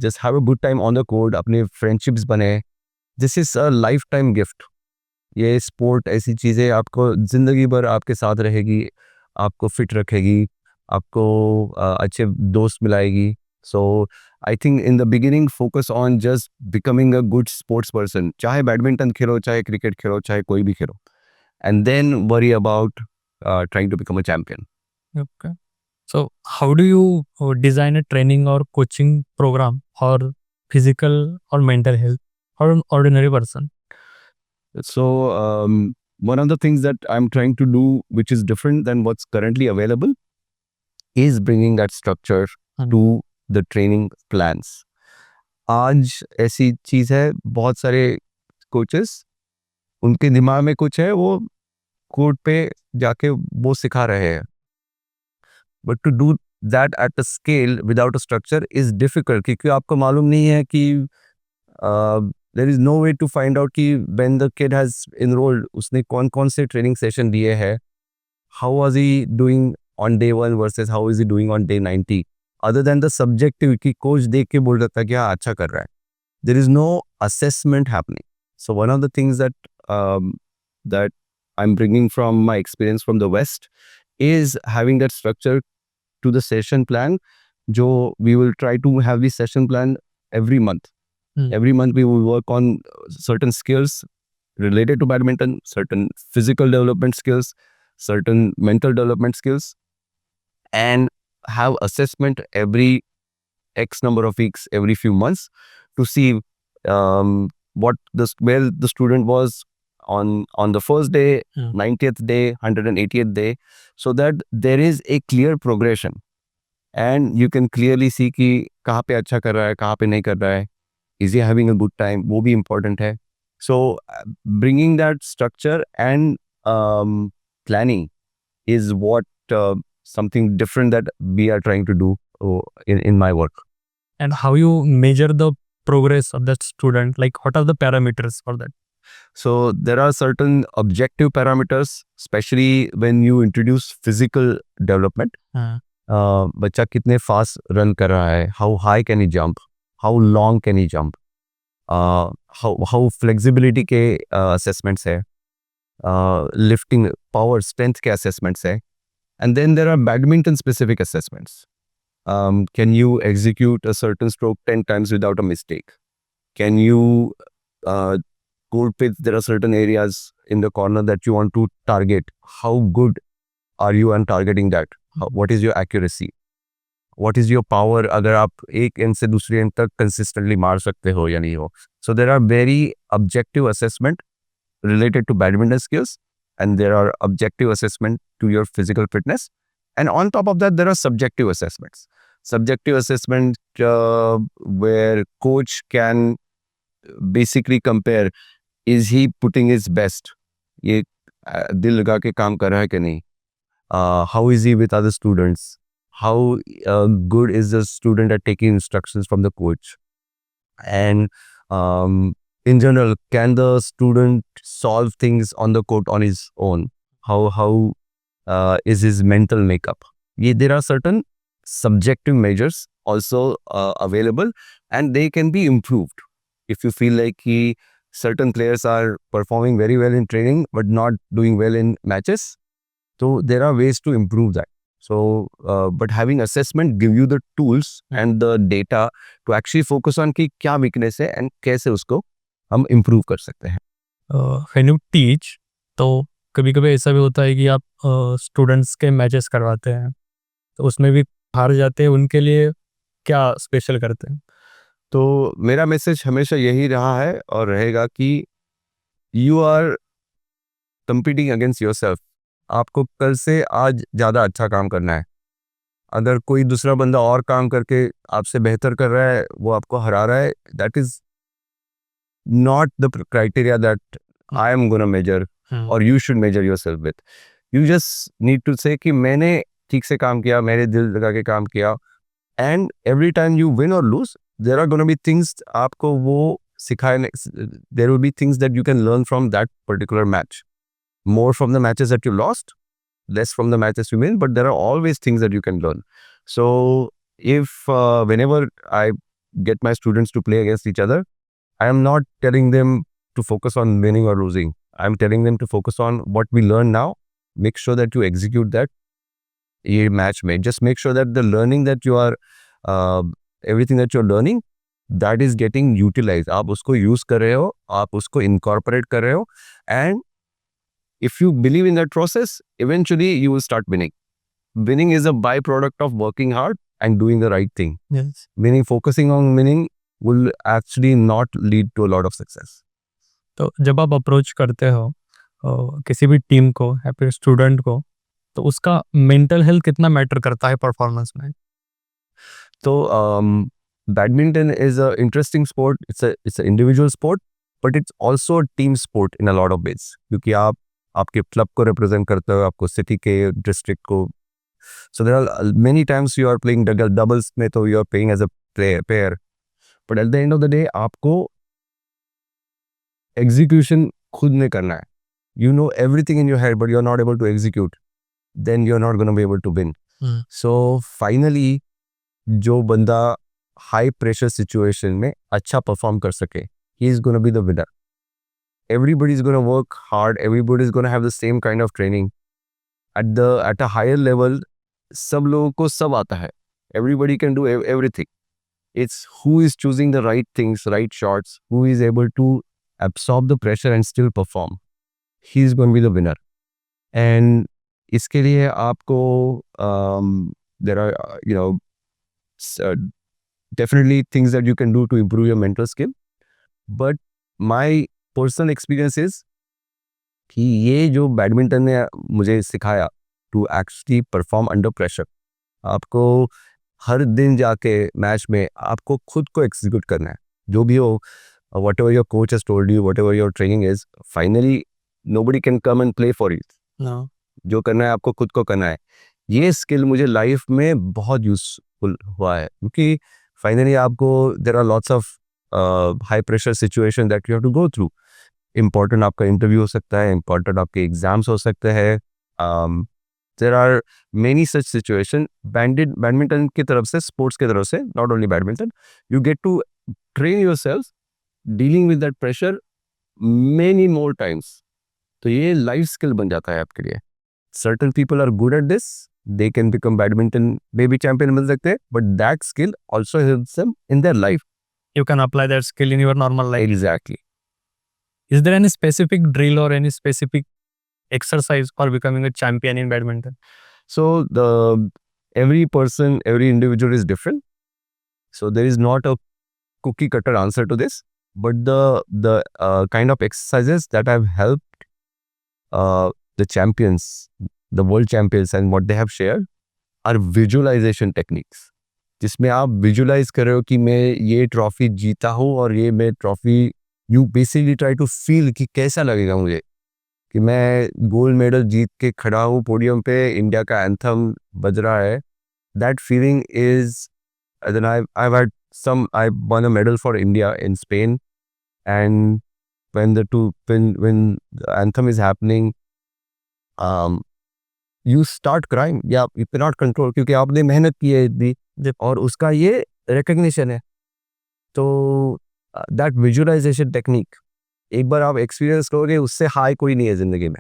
just have a good time on the court, अपने friendships बने. This is a lifetime gift. ये स्पोर्ट ऐसी चीज़ें आपको ज़िंदगी भर आपके साथ रहेगी, आपको फिट रखेगी, आपको अच्छे दोस्त मिलाएगी. So I think in the beginning focus on just becoming a good sports person. चाहे बैडमिंटन खेलो, चाहे क्रिकेट खेलो, चाहे कोई भी खेलो, and then worry about trying to become a champion. Okay. So how do you design a training or coaching program for physical or mental health for an ordinary person? So one of the things that I'm trying to do, which is different than what's currently available, is bringing that structure to the training plans. आज ऐसी चीज़ है, बहुत सारे कोचेस उनके दिमाग में कुछ है, वो कोर्ट पे जाके वो सिखा रहे हैं, but to do that at a scale without a structure is difficult, क्योंकि आपको मालूम नहीं है कि there is no way to find out कि when the kid has enrolled उसने कौन कौन से ट्रेनिंग सेशन दिए हैं, how was he doing on day 1 versus how is he doing on day 90, other than the subjective कि कोच देख के बोल रहा था कि हाँ अच्छा कर रहा है. There is no assessment happening. So one of the things that I'm bringing from my experience from the West is having that structure to the session plan. जो we will try to have the session plan every month. Every month we will work on certain skills related to badminton, certain physical development skills, certain mental development skills, and have assessment every X number of weeks, every few months, to see where the student was on the first day, 90th day, 180th day, so that there is a clear progression, and you can clearly see कि कहाँ पे अच्छा कर रहा है, कहाँ पे नहीं कर रहा है, is he having a good time, वो भी important है. So bringing that structure and planning is what something different that we are trying to do in my work. And how you measure the progress of that student? Like, what are the parameters for that? So there are certain objective parameters, especially when you introduce physical development. बच्चा कितने फास्ट रन कर रहा है, how high can he jump, how long can he jump, how flexibility के assessments है, lifting power strength के assessments है, and then there are badminton specific assessments. Can you execute a certain stroke 10 times without a mistake? Can you court pitch, there are certain areas in the corner that you want to target. How good are you on targeting that? What is your accuracy? What is your power? अगर आप एक एंड से दूसरे एंड तक consistently मार सकते हो या नहीं हो. So there are very objective assessment related to badminton skills, and there are objective assessment to your physical fitness, and on top of that there are subjective assessments. Subjective assessment where coach can basically compare, is he putting his best, ये दिल लगा के काम कर रहा है कि नहीं, how is he with other students, how good is the student at taking instructions from the coach, and in general, can the student solve things on the court on his own, how is his mental makeup. There are certain subjective measures also available, and they can be improved. If you feel like certain players are performing very well in training but not doing well in matches, so there are ways to improve that. So but having assessment give you the tools and the data to actually focus on कि क्या weakness है and कैसे उसको हम improve कर सकते हैं. When you teach, तो कभी कभी ऐसा भी होता है कि आप स्टूडेंट्स के मैचेस करवाते हैं, तो उसमें भी हार जाते हैं, उनके लिए क्या स्पेशल करते हैं? तो मेरा मैसेज हमेशा यही रहा है और रहेगा कि you are competing against yourself. आपको कल से आज ज़्यादा अच्छा काम करना है. अगर कोई दूसरा बंदा और काम करके आपसे बेहतर कर रहा है, वो आपको हरा रहा है, that is not the criteria that I am gonna measure or you should measure yourself with. You just need to say कि मैंने ठीक से काम किया, मैंने दिल लगा के काम किया, and every time you win or lose, there are gonna be things आपको वो सिखाए, there will be things that you can learn from that particular match. More from the matches that you lost, less from the matches you win, but there are always things that you can learn. So if whenever I get my students to play against each other, I am not telling them to focus on winning or losing. I'm telling them to focus on what we learn now. Make sure that you execute that ये match में. Just make sure that the learning that you are, everything that you're learning, that is getting utilized. आप उसको use कर रहे हो, आप उसको incorporate कर रहे हो, and if you believe in that process, eventually you will start winning. Winning is a byproduct of working hard and doing the right thing. Yes. Meaning focusing on winning will actually not lead to a lot of success. तो जब आप अप्रोच करते हो किसी भी टीम को या फिर स्टूडेंट को, तो उसका मेंटल हेल्थ कितना मैटर करता है परफॉर्मेंस में? So badminton is an interesting sport. It's an individual sport, but it's also a team sport in a lot of ways. क्योंकि आप आपके क्लब को रिप्रेजेंट करते हो, आपको सिटी के डिस्ट्रिक्ट को. So there are many times you are playing doubles में, तो you are playing as a pair. But at the end of the day, आपको execution खुद में करना है. You know everything in your head, but you're not able to execute. Then you're not going to be able to win. So finally, जो बंदा high pressure situation में अच्छा perform कर सके, he is going to be the winner. Everybody is going to work hard. Everybody is going to have the same kind of training. At a higher level, सब लोगों को सब आता है. Everybody can do everything. It's who is choosing the right things, right shots, who is able to absorb the pressure and still perform. He is going to be the winner. And इसके लिए आपको there are definitely things that you can do to improve your mental skill. But my personal experience is कि ये जो बैडमिंटन ने मुझे सिखाया to actually perform under pressure. आपको हर दिन जाके मैच में आपको खुद को execute करना है. जो भी हो, whatever your coach has told you, whatever your training is, finally nobody can come and play for you. No. जो करना है आपको खुद को करना है. ये स्किल मुझे लाइफ में बहुत यूजफुल हुआ है, क्योंकि फाइनली आपको there are lots of high pressure situation that you have to go through. Important आपका इंटरव्यू हो सकता है, इम्पोर्टेंट आपके एग्जाम्स हो सकते हैं. There are many such situation. Badminton की तरफ से, स्पोर्ट्स की तरफ से, not only badminton, you get to train yourself dealing with that pressure many more times. तो ये लाइफ स्किल बन जाता है आपके लिए. Certain people are good at this, they can become badminton baby champion मिल सकते हैं, but that skill also helps them in their life. You can apply that skill in your normal life. Exactly. Is there any specific drill or any specific exercise for becoming a champion in badminton? So every person, every individual is different. So there is not a cookie cutter answer to this, but the kind of exercises that have helped the champions, the world champions, and what they have shared are visualization techniques. जिसमें आप विजुलाइज कर रहे हो कि मैं ये ट्रॉफी जीता हूँ और ये मैं trophy, you basically try to feel कि कैसा लगेगा मुझे कि मैं गोल्ड मेडल जीत के खड़ा हूँ पोडियम पे, इंडिया का एंथम बज रहा है. That feeling is, then I won a medal for India in Spain, and when the anthem is happening, you start crying. या you cannot control, क्योंकि आपने मेहनत की है इतनी और उसका ये recognition है. तो that visualization technique, एक बार आप experience करोगे, उससे हाई कोई नहीं है जिंदगी में.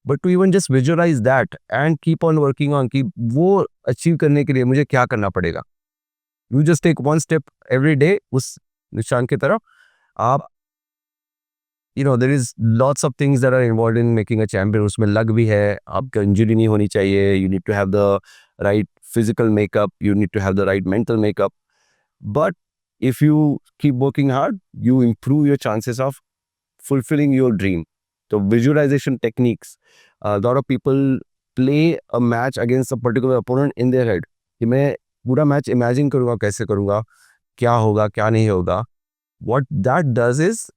But to even just visualize that and keep on working on कि वो achieve करने के लिए मुझे क्या करना पड़ेगा. You just take one step every day उस निशान की तरफ. आप there is lots of things that are involved in making a champion. उसमें लग भी है, आपका इंजरी नहीं होनी चाहिए, you need to have the right physical makeup, you need to have the right mental makeup. But if you keep working hard, you improve your chances of fulfilling your dream. So visualization techniques. A lot of people play a match against a particular opponent in their head. कि मैं पूरा मैच इमेजिन करूँगा, कैसे करूँगा, क्या होगा, क्या नहीं होगा. What that does is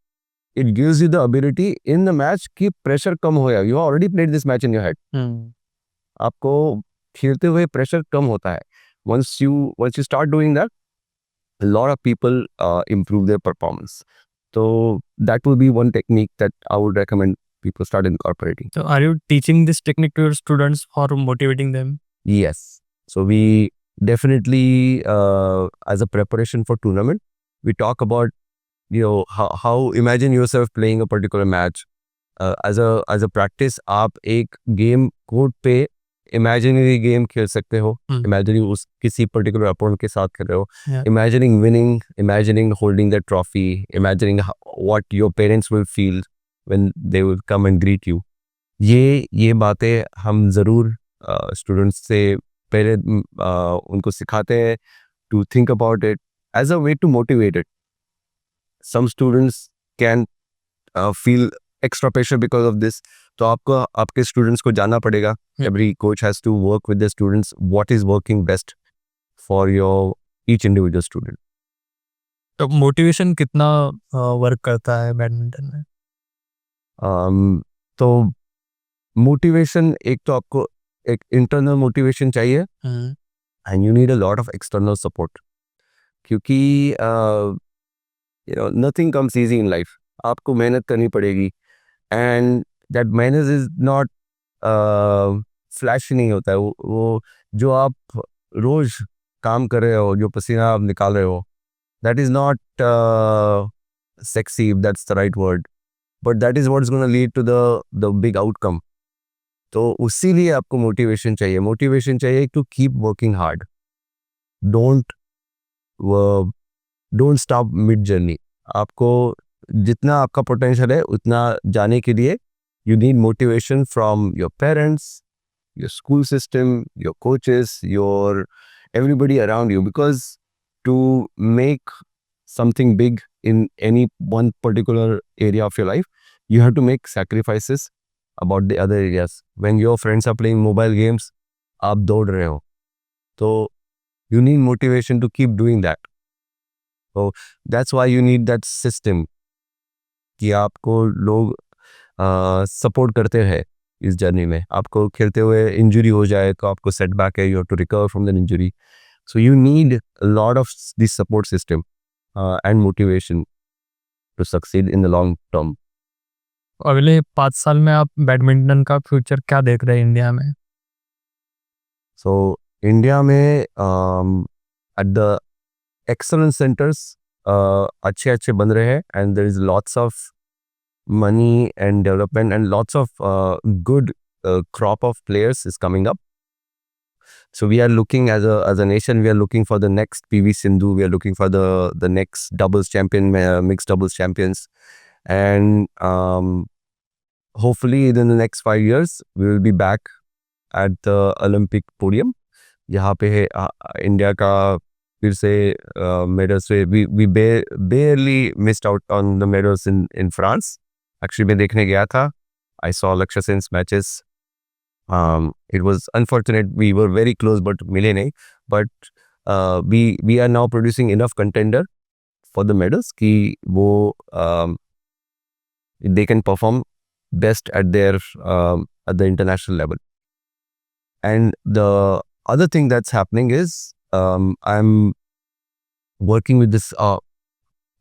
it gives you the ability in the match कि प्रेशर कम होगा. You already played this match in your head. आपको खेलते हुए प्रेशर कम होता है. Once you start doing that, a lot of people improve their performance. So that will be one technique that I would recommend people start incorporating. So are you teaching this technique to your students or motivating them? Yes. So we definitely, as a preparation for tournament, we talk about, how imagine yourself playing a particular match. As a practice, आप एक गेम कोर्ट पे imaginary गेम खेल सकते हो. Imagining उस किसी particular opponent के साथ खेल रहे हो. Yeah. Imagining winning, imagining holding the trophy, imagining what your parents will feel when they will come and greet you. ये बातें हम ज़रूर स्टूडेंट्स से पहले उनको सिखाते हैं to think about it as a way to motivate it. Some students can feel extra pressure because of this. तो आपको आपके स्टूडेंट्स को जानना पड़ेगा. Every coach has to work with the students what is working best for your each individual student. तो मोटिवेशन कितना वर्क करता है बैडमिंटन में? तो मोटिवेशन, एक तो आपको एक इंटरनल मोटिवेशन चाहिए and you need a lot of external support. क्योंकि nothing comes easy in life. आपको मेहनत करनी पड़ेगी and that मेहनत is not फ्लैश नहीं होता है. वो जो आप रोज काम कर रहे हो, जो पसीना आप निकाल रहे हो, that is not sexy, if that's the right word, but that is what's going to lead to the big outcome. तो उसी लिए आपको मोटिवेशन चाहिए to keep working hard. Don't stop mid journey. आपको जितना आपका पोटेंशियल है उतना जाने के लिए you need motivation from your parents, your school system, your coaches, your everybody around you, because to make something big in any one particular area of your life, you have to make sacrifices about the other areas. When your friends are playing mobile games, आप दौड़ रहे हो, तो you need motivation to keep doing that. So that's why you need that system कि आपको लोग सपोर्ट करते हैं इस जर्नी में. आपको खेलते हुए इंजरी हो जाए तो आपको सेटबैक है, you have to recover from that injury. So you need a lot of this support system and motivation to succeed in the long term. अगले 5 साल में आप बैडमिंटन का फ्यूचर क्या देख रहे हैं इंडिया में? सो इंडिया में एट द एक्सलेंस सेंटर्स अच्छे बन रहे हैं and there is lots of money and development and lots of good crop of players is coming up. So we are looking as a nation, we are looking for the next PV Sindhu, we are looking for the next doubles champion, mixed doubles champions, and hopefully within the next 5 years we will be back at the Olympic podium. यहाँ पे इंडिया का फिर से medals से we barely missed out on the medals in France. Actually मैं देखने गया था. I saw Lakshya Sen's matches. It was unfortunate, we were very close but मिले नहीं. But we are now producing enough contender for the medals कि वो they can perform best at their at the international level. And the other thing that's happening is I'm working with this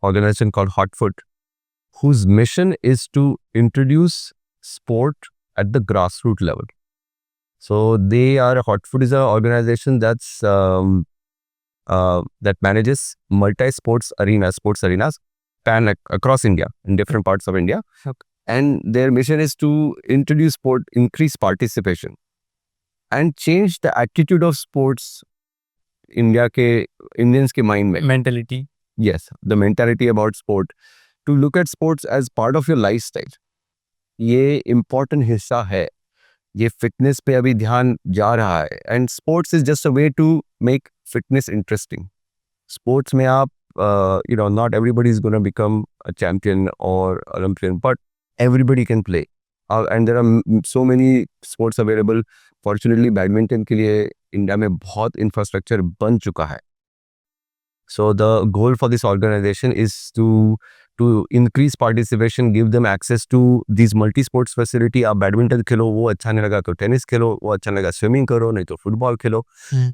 organization called Hotfoot, whose mission is to introduce sport at the grassroots level. So Hotfoot is an organization that's that manages multi-sports arenas across India, in different parts of India. Okay. And their mission is to introduce sport, increase participation, and change the attitude of sports Indians के mind में. Mentality. Yes, the mentality about sport. To look at sports as part of your lifestyle. ये important हिस्सा है. ये fitness पे अभी ध्यान जा रहा है. And sports is just a way to make fitness interesting. Sports में आप, not everybody is going to become a champion or Olympian, but everybody can play. and there are so many sports available. Fortunately badminton के लिए इंडिया में बहुत इंफ्रास्ट्रक्चर बन चुका है. So the goal for this organization is to increase participation, give them access to these multi-sports facility. आप बैडमिंटन खेलो वो अच्छा नहीं लगा तो टेनिस खेलो, वो अच्छा नहीं लगा स्विमिंग करो, नहीं तो football Khelo.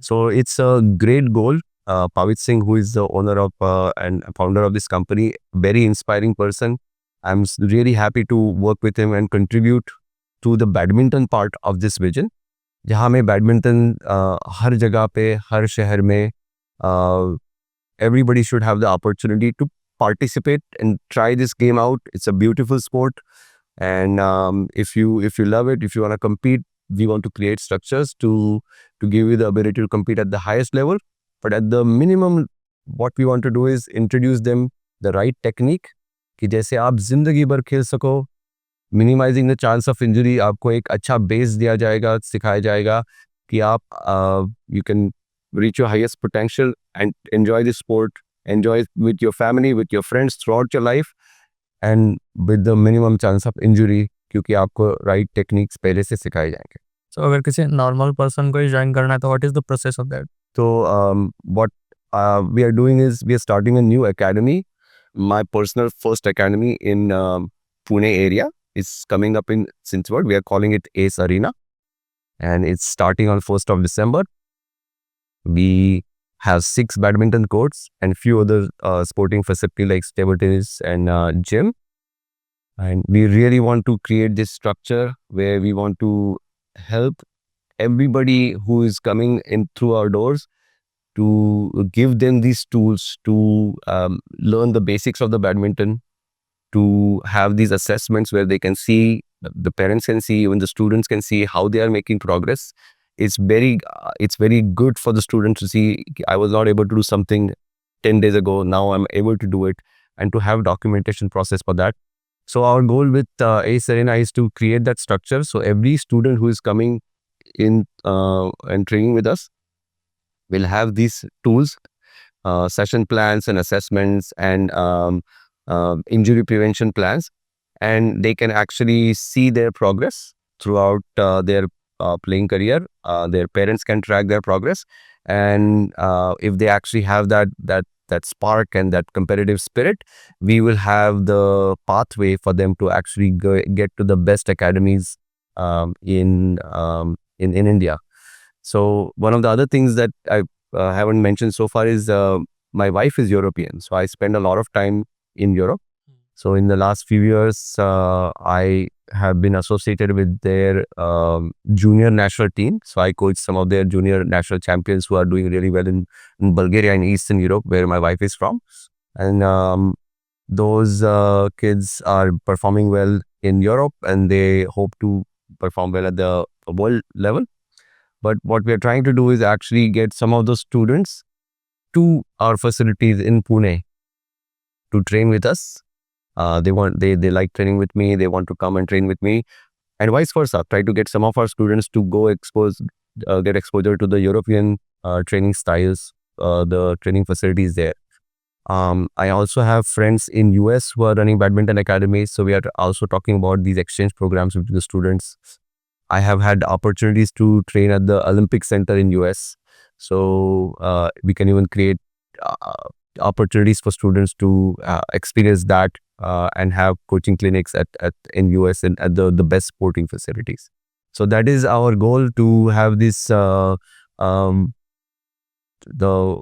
So it's a great goal. Pavit Singh, who is the owner of and founder of this company, very inspiring person. I'm really happy to work with him and contribute to the badminton part of this vision. जहाँ में बैडमिंटन हर जगह पे, हर शहर में everybody should have the opportunity to participate and try this game out. It's a beautiful sport, and if you love it, if you want to compete, we want to create structures to give you the ability to compete at the highest level. But at the minimum, what we want to do is introduce them the right technique कि जैसे आप जिंदगी भर खेल सको. Minimising the chance of injury, आपको एक अच्छा बेस दिया जाएगा, सिखाया जाएगा कि आप you can reach your highest potential and enjoy the sport, enjoy it with your family, with your friends throughout your life, and with the minimum chance of injury, क्योंकि आपको right techniques पहले से सिखाए जाएंगे. So अगर किसी नॉर्मल पर्सन को ज्वाइन करना है तो what is the process of that? So what we are doing is we are starting a new academy. My personal first academy in Pune area is coming up in Cinchwad. We are calling it Ace Arena, and it's starting on 1st of December. We have 6 badminton courts and few other sporting facilities like table tennis and gym. And we really want to create this structure where we want to help everybody who is coming in through our doors, to give them these tools to learn the basics of the badminton, to have these assessments where they can see, the parents can see, even the students can see how they are making progress. It's very good for the students to see, I was not able to do something 10 days ago, now I'm able to do it, and to have documentation process for that. So our goal with Ace Arena is to create that structure, so every student who is coming in and training with us will have these tools, session plans and assessments, and injury prevention plans, and they can actually see their progress throughout their playing career. Their parents can track their progress, and if they actually have that spark and that competitive spirit, we will have the pathway for them to actually get to the best academies in India. So one of the other things that I haven't mentioned so far is my wife is European, so I spend a lot of time in Europe. So in the last few years, I have been associated with their junior national team. So I coach some of their junior national champions who are doing really well in Bulgaria and Eastern Europe, where my wife is from. And those kids are performing well in Europe, and they hope to perform well at the world level. But what we are trying to do is actually get some of those students to our facilities in Pune to train with us. They like training with me, they want to come and train with me, and vice versa. Try to get some of our students to go get exposure to the European training styles, the training facilities there. I also have friends in US who are running badminton academies, so we are also talking about these exchange programs with the students. I have had opportunities to train at the Olympic Center in US, so we can even create opportunities for students to experience that and have coaching clinics in US and at the best sporting facilities. So that is our goal, to have this the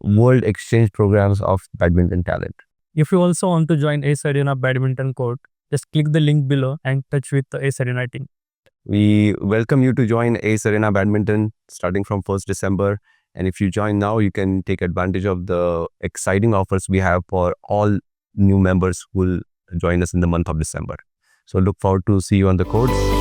world exchange programs of badminton talent. If you also want to join Ace Arena badminton court, just click the link below and touch with the Ace Arena team. We welcome you to join Ace Arena Badminton starting from 1st December. And if you join now, you can take advantage of the exciting offers we have for all new members who will join us in the month of December. So look forward to see you on the courts.